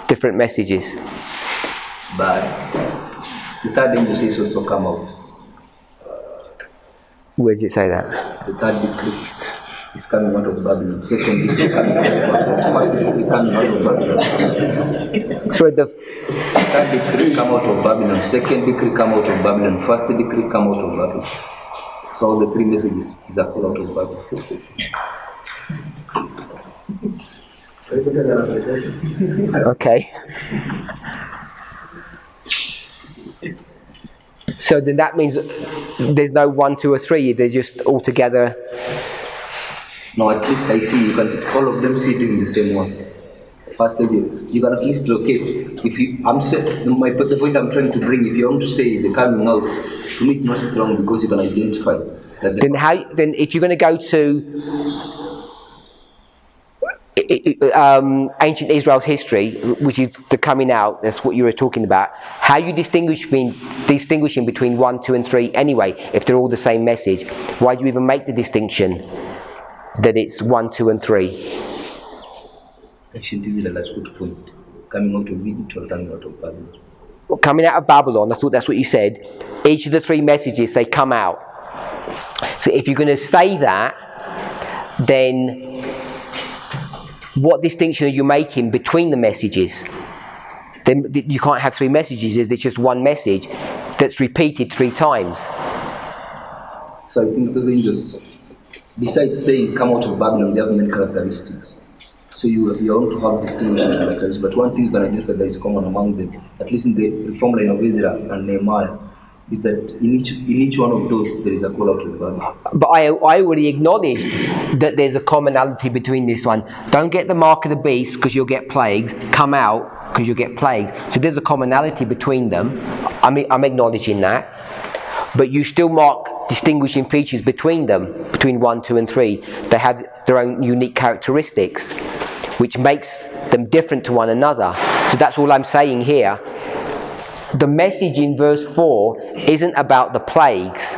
different messages. But the third angel says also come out. Where does it say that? The third decree is coming out of Babylon. Second decree coming out of Babylon. First decree coming out of Babylon. So the third decree come out of Babylon. Second decree come out of Babylon. First decree come out of Babylon. So all the three messages is a call out of Babylon. Okay. So then that means there's no 1, 2, or 3. They're just all together. No, at least I see you can see all of them sitting in the same one. first angel, you can at least locate. If you, the point I'm trying to bring, if you want to say the coming out, to me it's not strong because you can identify that. Then if you're going to go to ancient Israel's history, which is the coming out, that's what you were talking about, how you distinguishing between 1, 2 and 3 anyway, if they're all the same message? Why do you even make the distinction that it's 1, 2 and 3? Ancient Israel, that's a good point. Coming out of Egypt or coming out of Babylon? Well, coming out of Babylon, I thought that's what you said. Each of the 3 messages, they come out. So if you're going to say that, then what distinction are you making between the messages? Then you can't have 3 messages, it's just one message that's repeated 3 times. So I think those angels, besides saying come out of Babylon, they have many characteristics. So you want to have distinguishing characteristics, but one thing you can identify that is common among them, at least in the reform line of Ezra and Nehemiah, is that in each one of those there is a call out to Babylon. But I already acknowledged that there's a commonality between this one. Don't get the mark of the beast because you'll get plagues. Come out because you'll get plagues. So there's a commonality between them. I'm acknowledging that. But you still mark distinguishing features between them, between 1, 2 and 3. They have their own unique characteristics, which makes them different to one another. So that's all I'm saying here. The message in verse 4 isn't about the plagues,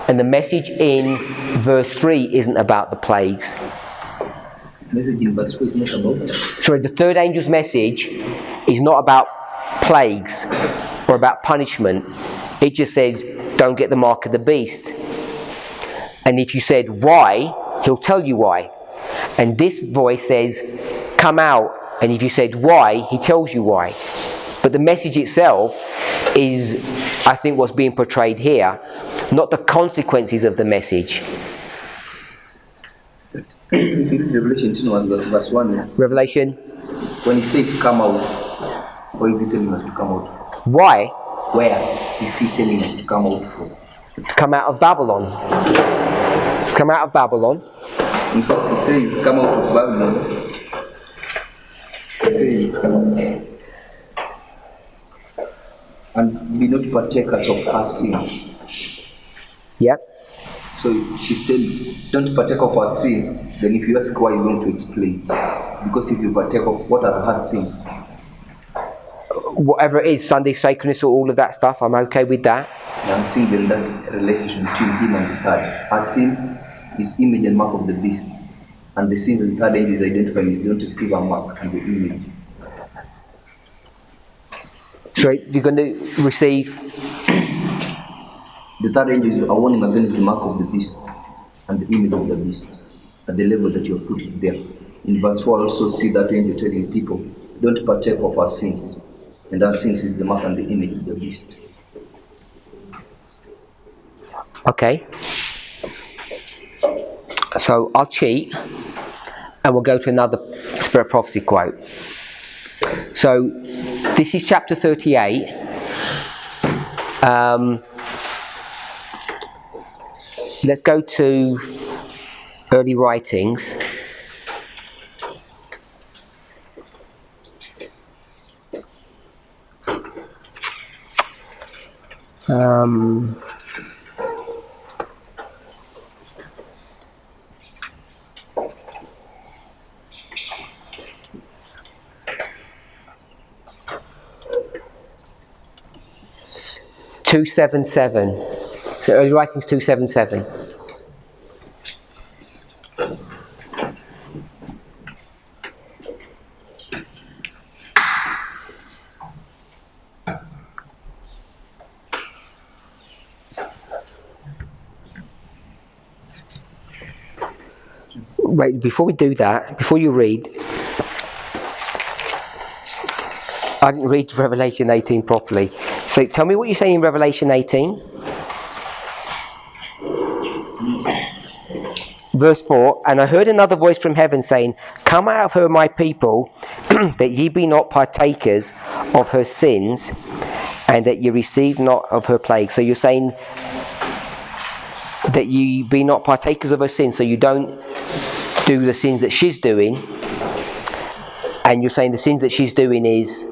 and the message in verse 3 isn't about the plagues. Message in verse 4 is not about that. Sorry, the third angel's message is not about plagues or about punishment. It just says, don't get the mark of the beast. And if you said why, he'll tell you why. And this voice says, come out. And if you said why, he tells you why. But the message itself is, I think, what's being portrayed here, not the consequences of the message. If you read Revelation 2, verse 1, Revelation? when he says come out, why is he telling us to come out? Why? Where is he telling us to come out from? To come out of Babylon. To come out of Babylon. In fact, he says come out of Babylon. He says, and be not partakers of her sins. Yep. So she's telling, don't partake of her sins. Then if you ask why, he's going to explain. Because if you partake of what are her sins? Whatever it is, Sunday sacredness or all of that stuff, I'm okay with that. And I'm seeing then that relation between him and the third. Her sins is image and mark of the beast. And the sins the third angel is identifying is don't receive a mark and the image. So you're going to receive? The third angel is a warning against the mark of the beast and the image of the beast at the level that you have put it there. In verse 4, I also see that angel telling people, don't partake of our sins. And our sins is the mark and the image of the beast. Okay. So I'll cheat and we'll go to another Spirit Prophecy quote. So this is chapter 38. Let's go to early writings. (277). So early writings 277. Wait, before we do that, before you read, I didn't read Revelation 18 properly. So tell me what you're saying in Revelation 18. Verse 4, and I heard another voice from heaven saying, come out of her, my people, that ye be not partakers of her sins, and that ye receive not of her plagues. So you're saying that ye be not partakers of her sins, so you don't do the sins that she's doing, And you're saying the sins that she's doing is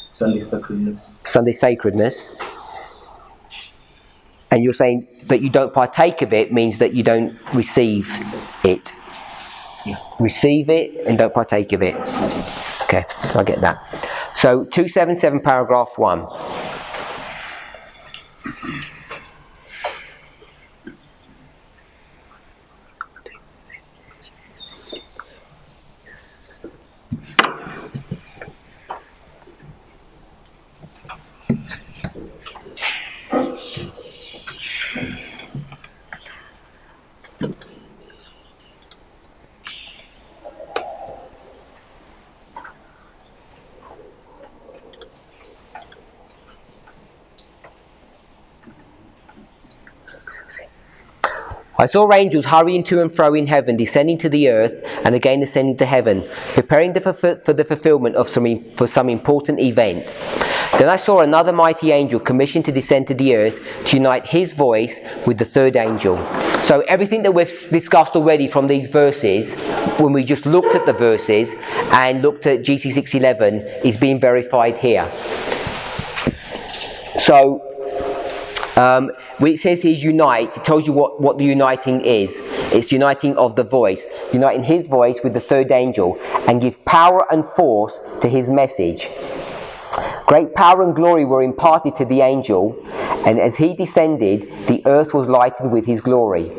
Sunday sacredness. Sunday sacredness. And you're saying that you don't partake of it means that you don't receive it. Yeah. Receive it and don't partake of it. Okay, so I get that. So 277 paragraph 1. I saw angels hurrying to and fro in heaven, descending to the earth, and again ascending to heaven, preparing for the fulfillment of some important event. Then I saw another mighty angel commissioned to descend to the earth to unite his voice with the third angel. So everything that we've discussed already from these verses, when we just looked at the verses and looked at GC 611, is being verified here. So when it says he's unite, it tells you what the uniting is. It's uniting of the voice, uniting his voice with the third angel, and give power and force to his message. Great power and glory were imparted to the angel, and as he descended, the earth was lightened with his glory.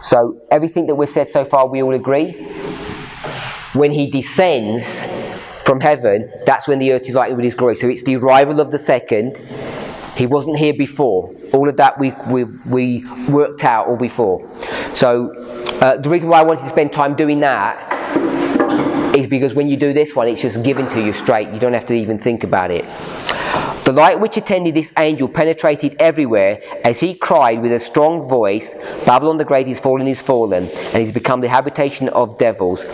So everything that we've said so far, we all agree? When he descends from heaven, that's when the earth is lightened with his glory. So it's the arrival of the second. He wasn't here before. All of that we worked out all before. So the reason why I wanted to spend time doing that is because when you do this one, it's just given to you straight. You don't have to even think about it. The light which attended this angel penetrated everywhere as he cried with a strong voice, Babylon the Great is fallen, and he's become the habitation of devils.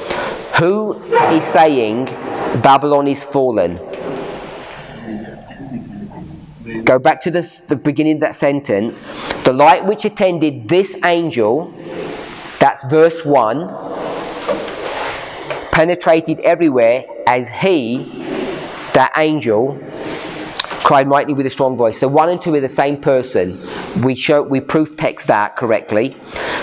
Who is saying Babylon is fallen? Go back to the beginning of that sentence. The light which attended this angel, that's verse 1, penetrated everywhere as he, that angel, cried mightily with a strong voice. So 1 and 2 are the same person. We proof text that correctly.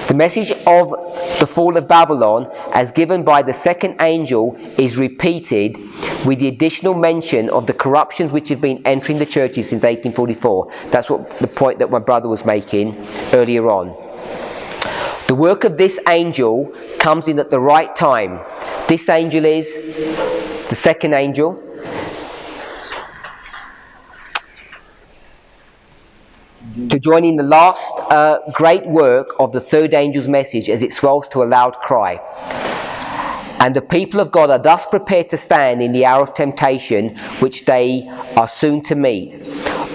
The message of the fall of Babylon, as given by the second angel, is repeated with the additional mention of the corruptions which have been entering the churches since 1844. That's what the point that my brother was making earlier on. The work of this angel comes in at the right time. This angel is the second angel. To join in the last great work of the third angel's message as it swells to a loud cry. And the people of God are thus prepared to stand in the hour of temptation which they are soon to meet.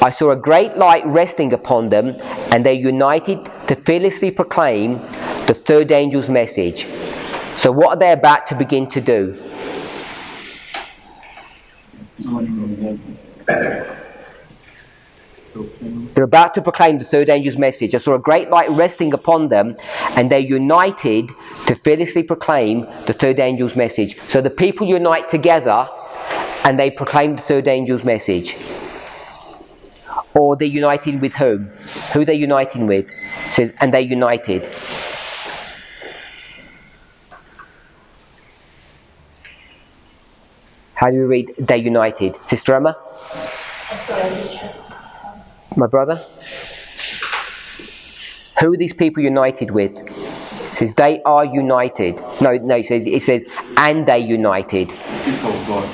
I saw a great light resting upon them, and they united to fearlessly proclaim the third angel's message. So what are they about to begin to do? They're about to proclaim the third angel's message. I saw a great light resting upon them, and they united to fearlessly proclaim the third angel's message. So the people unite together and they proclaim the third angel's message. Or they're united with whom? Who are they uniting with? It says, and they united. How do we read they united? Sister Emma? My brother? Who are these people united with? It says they are united. No, it says and they united. People of God.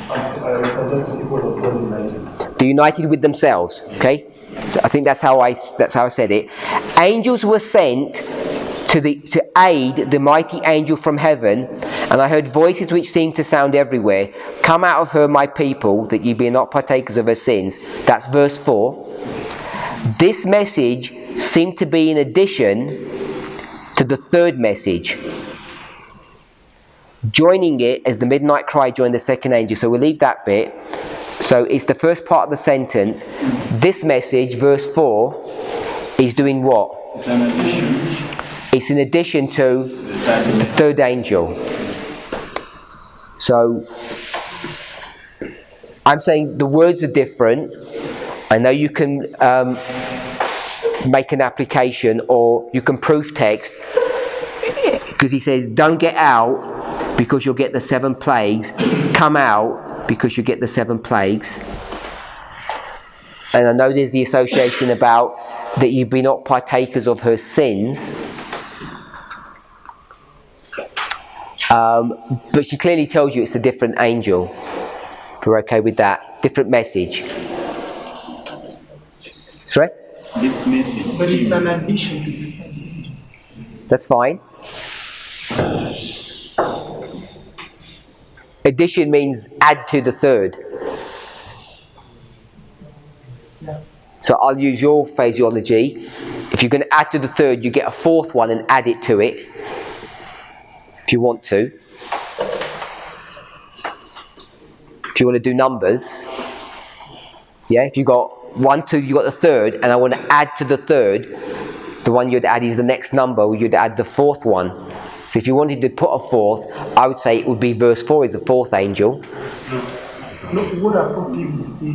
They're united with themselves. Okay? So I think that's how I said it. Angels were sent to aid the mighty angel from heaven, and I heard voices which seemed to sound everywhere. Come out of her, my people, that ye be not partakers of her sins. That's verse 4. This message seemed to be in addition to the third message, joining it as the midnight cry joined the second angel. So we'll leave that bit. So it's the first part of the sentence. This message, verse 4, is doing what? It's an addition. It's in addition to the third angel. So I'm saying the words are different. I know you can make an application, or you can proof text, because he says don't get out because you'll get the 7 plagues, come out because you get the 7 plagues. And I know there's the association about that you be not partakers of her sins, but she clearly tells you it's a different angel. If we're okay with that, different message. Sorry? This message But it's seems, an addition. That's fine. Addition means add to the third. So I'll use your phraseology. If you're going to add to the third, you get a 4th one and add it to it, if you want to. If you want to do numbers, yeah, if you got 1, 2, you got the 3rd, and I want to add to the 3rd, the one you'd add is the next number, you'd add the 4th one. So if you wanted to put a 4th, I would say it would be verse 4 is the 4th angel. No, what I put you say,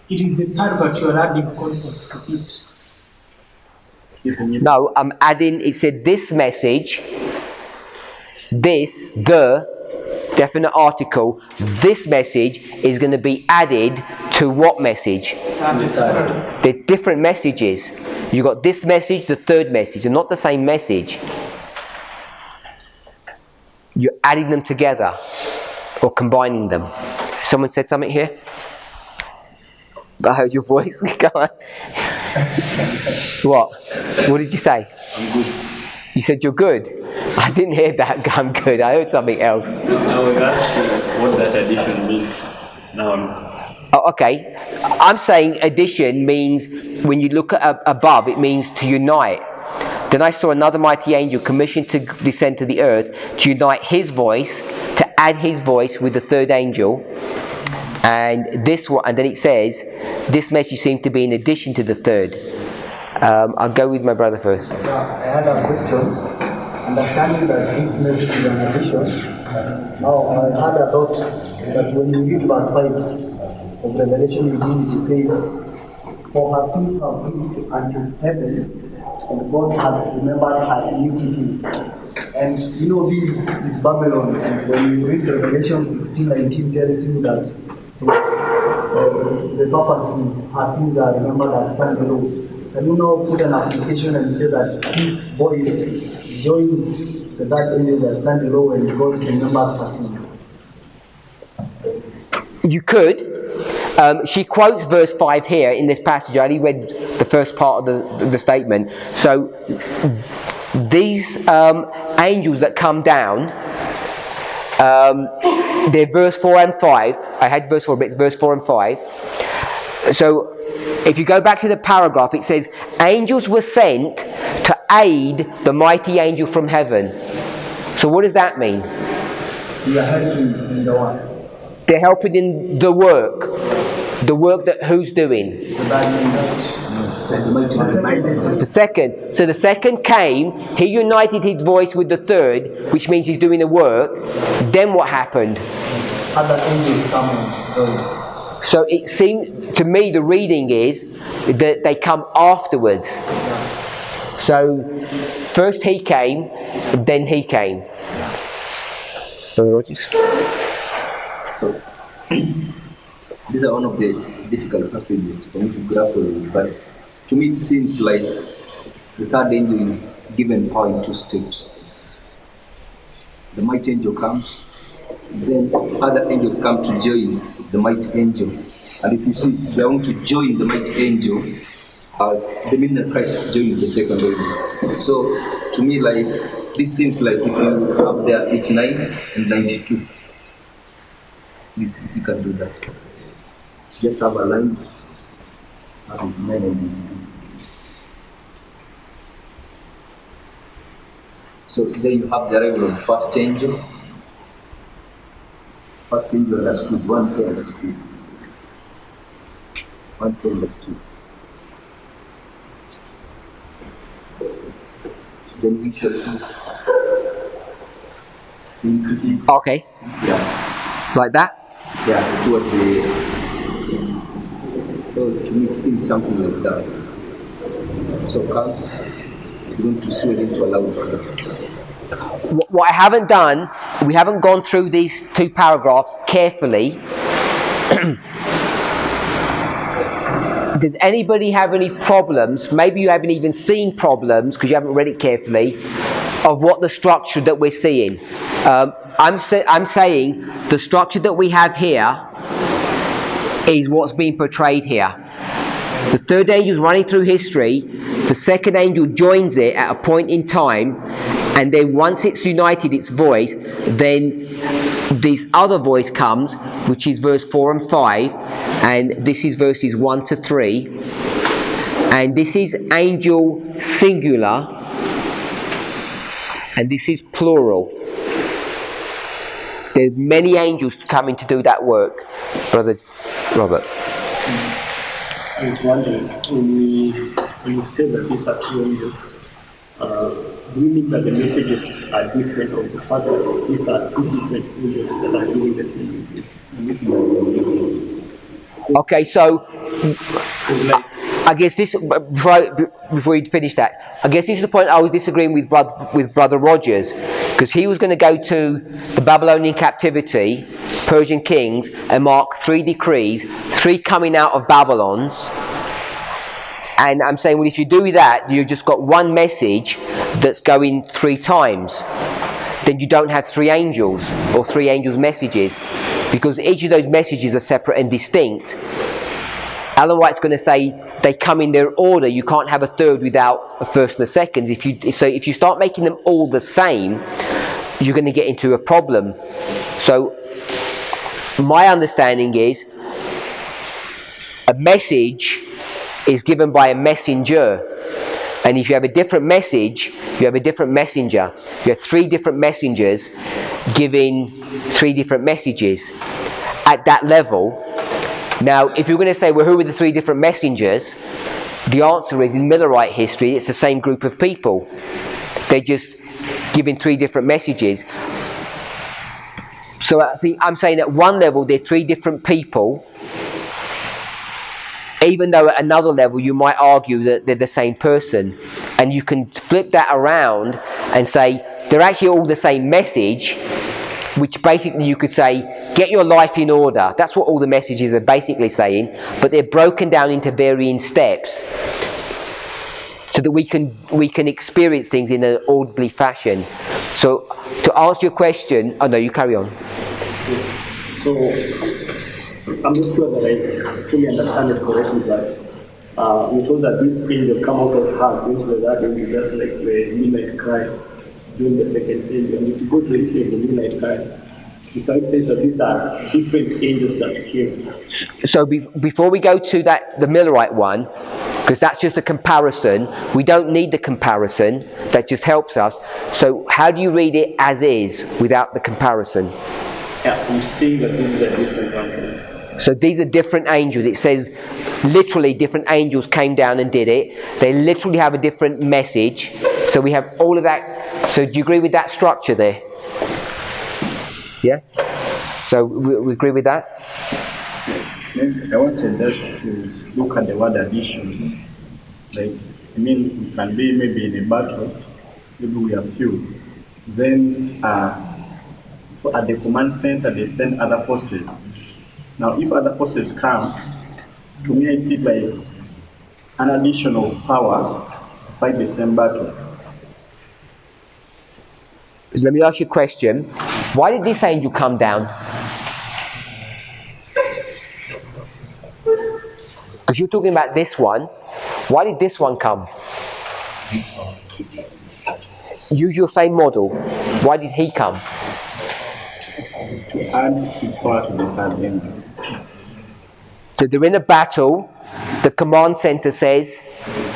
it is the third, but you are adding context to it. No, I'm adding, it said this message, this, the, definite article, this message is going to be added to what message? They're different messages. You got this message, the 3rd message, they're not the same message. You're adding them together or combining them. Someone said something here? I heard your voice. Go on. What did you say? I'm good. You said you're good. I didn't hear that. I'm good. I heard something else. I was asking what that addition means. Oh, okay. I'm saying addition means, when you look at above, it means to unite. Then I saw another mighty angel commissioned to descend to the earth to unite his voice, to add his voice with the 3rd angel. And this one, and then it says, this message seemed to be in addition to the 3rd. I'll go with my brother first. I had a question. Understanding that this message is an addition. Now I had a thought that when you read verse 5 of Revelation 18, it says, "For her sins have reached unto heaven, and God hath remembered her iniquities." And you know, this is Babylon. And when you read Revelation 16:19, tells you that the purpose is her sins are remembered at sun below. Can you now put an application and say that this voice joins the 3rd angels at sun below and God remembers her sins? You could. She quotes verse 5 here in this passage. I only read the first part of the statement. So these angels that come down, they're verse 4 and 5. I had verse 4, but it's verse 4 and 5. So if you go back to the paragraph, it says, angels were sent to aid the mighty angel from heaven. So what does that mean? They are helping in the one. They're helping in the work. The work that who's doing? The second. So the second came, he united his voice with the 3rd, which means he's doing the work. Then what happened? Other angels come and join. So it seemed to me, the reading is that they come afterwards. So first he came, then he came. These are one of the difficult passages for me to grapple with, but to me it seems like the 3rd angel is given power in 2 steps. The mighty angel comes, then other angels come to join the mighty angel. And if you see, they want to join the mighty angel as the midnight Christ joined the 2nd angel. So to me, like, this seems like if you have there 89 and 92, please, if you can do that. Just have a line of 89 and 92. So there you have the arrival of the 1st angel. 1st angel understood, 1 pair understood. 1 pair understood. Then we shall see You could see. Okay, Yeah. like that. Yeah, towards the. So to me, it seems something like that. So comes, it's going to swell into a loud cry. What I haven't done, we haven't gone through these two paragraphs carefully. Does anybody have any problems? Maybe you haven't even seen problems because you haven't read it carefully of what the structure that we're seeing. I'm saying the structure that we have here is what's being portrayed here. The third angel is running through history. The second angel joins it at a point in time, and then once it's united its voice, then this other voice comes, which is verse 4 and 5, and this is verses 1 to 3, and this is angel singular, and this is plural. There's many angels coming to do that work, Brother Robert. I was wondering, when you say that these are two angels, do you mean that the messages are different, or the fact that these are two different angels that are giving the same message? Okay, so It's like, I guess this, before you finish that, I guess this is the point I was disagreeing with Brother Rogers, because he was going to go to the Babylonian captivity, Persian kings, and mark 3 decrees, 3 coming out of Babylon's. And I'm saying, well, if you do that, you've just got one message that's going 3 times. Then you don't have 3 angels, or 3 angels' messages, because each of those messages are separate and distinct. Ellen White's going to say they come in their order. You can't have a third without a first and a second. If you start making them all the same, you're going to get into a problem. So my understanding is a message is given by a messenger, and if you have a different message, you have a different messenger. You have 3 different messengers giving 3 different messages at that level. Now, if you're going to say, well, who are the 3 different messengers? The answer is, in Millerite history, it's the same group of people. They're just giving 3 different messages. So I'm saying at one level, they're 3 different people, even though at another level, you might argue that they're the same person. And you can flip that around and say, they're actually all the same message, which basically you could say, get your life in order. That's what all the messages are basically saying, but they're broken down into varying steps so that we can experience things in an orderly fashion. So to answer your question, oh no, you carry on. so I'm not sure that I fully understand it correctly, but we told that this angel come out of her, which is that angel just like the midnight cry during the second angel. And if you go to the history of the midnight cry, Sister White says that these are different angels that came. So before we go to the Millerite one, because that's just a comparison, we don't need the comparison, that just helps us. So how do you read it as is without the comparison? Yeah, you see that this is a different one. So these are different angels. It says literally different angels came down and did it. They literally have a different message. So we have all of that. So do you agree with that structure there? Yeah? So we agree with that? I wanted just to look at the word addition. Like, we can be maybe in a battle, maybe we are few. Then at the command center, they send other forces. Now, if other forces come, to me I see it like an additional power to fight the same battle. So let me ask you a question. Why did this angel come down? Because you're talking about this one. Why did this one come? Use your same model. Why did he come? To add his power to the third angel. So they're in a battle. The command center says,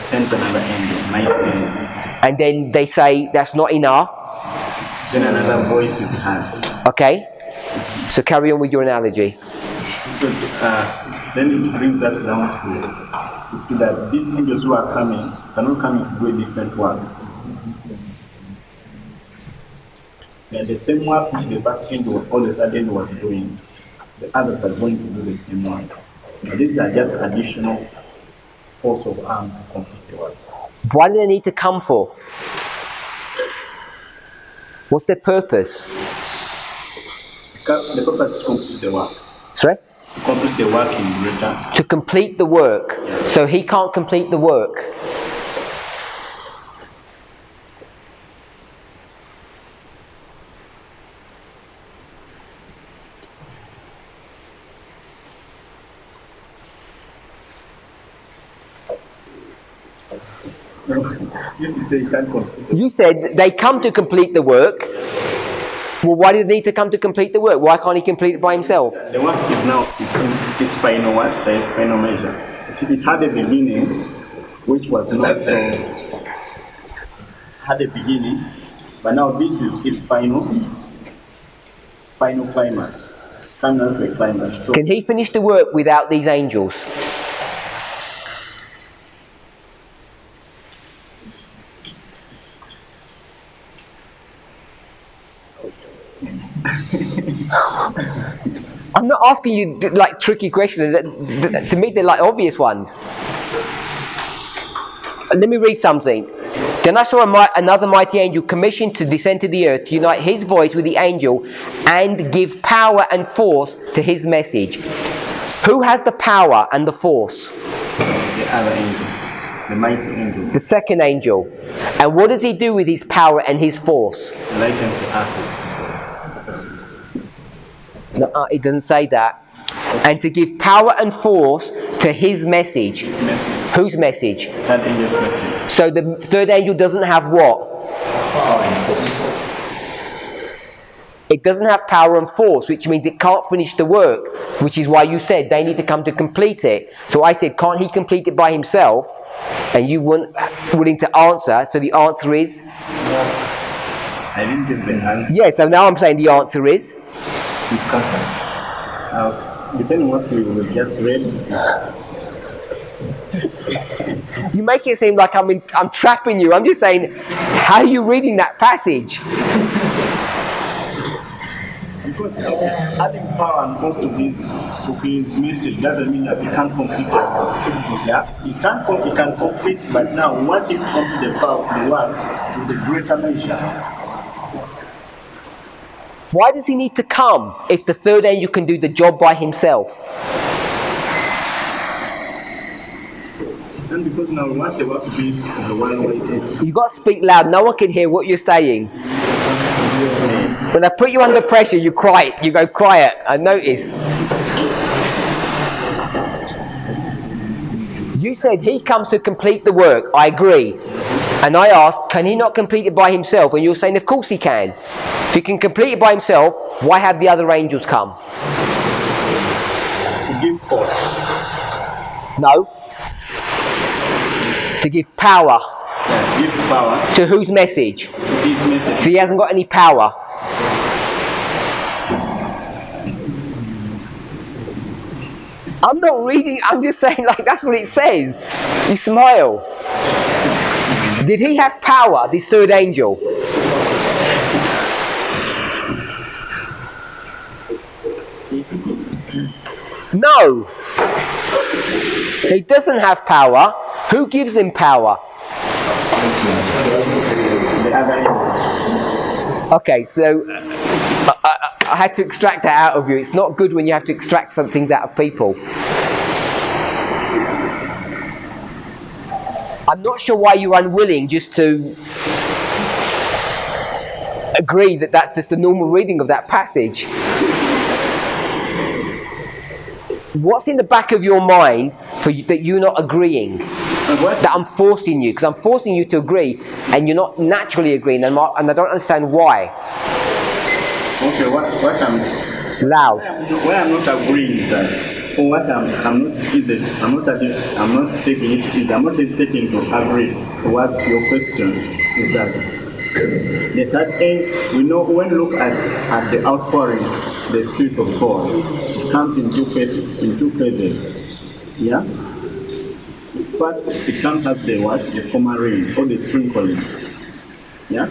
Sends another angel, mighty angel. and then they say that's not enough. Then another voice will be heard. Okay? So carry on with your analogy. So then it brings us down to see that these angels who are coming cannot come to do a different work. the same work which the first angel all of a sudden was doing, the others are going to do the same work. Now, these are just additional force of arm to complete the work. Why do they need to come for? What's their purpose? The purpose is to complete the work. Sorry? To complete the work in greater. To complete the work. So he can't complete the work. You say you can't complete the work. You said they come to complete the work. Well, why do they need to come to complete the work? Why can't he complete it by himself? The work is now is final work, the final measure. It had a beginning, which was not so. Had a beginning, but now this is its final climax. It's coming out to a climax. So Can he finish the work without these angels? I'm not asking you like tricky questions. To me, they're like obvious ones. Let me read something. Then I saw another mighty angel commissioned to descend to the earth, to unite his voice with the angel, and give power and force to his message. Who has the power and the force? the other angel, the mighty angel, The second angel. And what does he do with his power and his force? lightens the earth. No, it doesn't say that. And to give power and force to his message. His message, Whose message? that angel's message. So the third angel doesn't have what? It doesn't have power and force, which means it can't finish the work, which is why you said they need to come to complete it. So I said, can't he complete it by himself? And you weren't willing to answer, so the answer is? I didn't give the answer. Yeah, so now I'm saying the answer is? You can't. Depending on what we just read, You make it seem like I'm trapping you. I'm just saying, how are you reading that passage? because adding power and force to his message doesn't mean that he can't complete it. Yeah, he can complete, but now what if complete the power of the work with a greater measure? Why does he need to come if the third angel can do the job by himself? And because now we want the work to be the one way it's You've got to speak loud. No one can hear what you're saying. When I put you under pressure, you quiet. You go quiet. I noticed. You said he comes to complete the work. I agree. And I asked, can he not complete it by himself? And you're saying, of course he can. If he can complete it by himself, why have the other angels come? to give force. No. To give power. Yeah, give power To whose message? to his message. So he hasn't got any power. I'm not reading, I'm just saying like that's what it says. You smile. Did he have power, this third angel? No. He doesn't have power. Who gives him power? The other angel. Okay, so I had to extract that out of you. It's not good when you have to extract some things out of people. I'm not sure why you're unwilling just to agree that that's just the normal reading of that passage. What's in the back of your mind for you, that you're not agreeing? That I'm forcing you, because I'm forcing you to agree, and you're not naturally agreeing, and I don't understand why. Okay, what I'm Loud. why I'm not agreeing is that, or what I'm not taking it easy. I'm not hesitating to agree to what your question is that. The third end, we know when we look at the outpouring, the Spirit of God, it comes in two phases. Yeah? First, it comes as the what? The former rain, or the sprinkling. Yeah?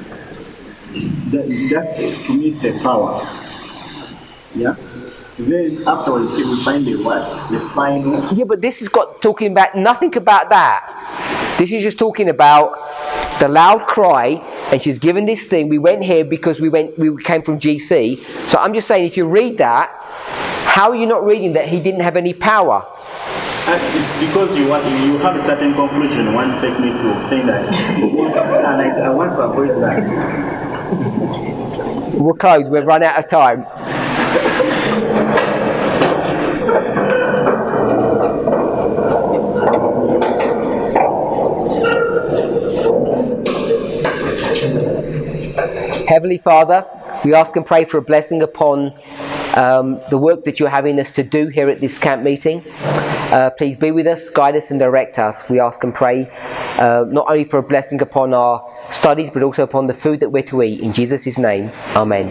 That's to me it's a power. Yeah. Then afterwards we find the what? The final. Yeah, but this has got talking about nothing about that. This is just talking about the loud cry, and she's given this thing. We went here because we came from GC. So I'm just saying, if you read that, how are you not reading that he didn't have any power? It's because you have a certain conclusion. One technique of saying that. And I want to avoid that. We're closed. We've run out of time. Heavenly Father, we ask and pray for a blessing upon the work that you're having us to do here at this camp meeting. Please be with us, guide us and direct us. We ask and pray not only for a blessing upon our studies, but also upon the food that we're to eat. In Jesus' name, Amen.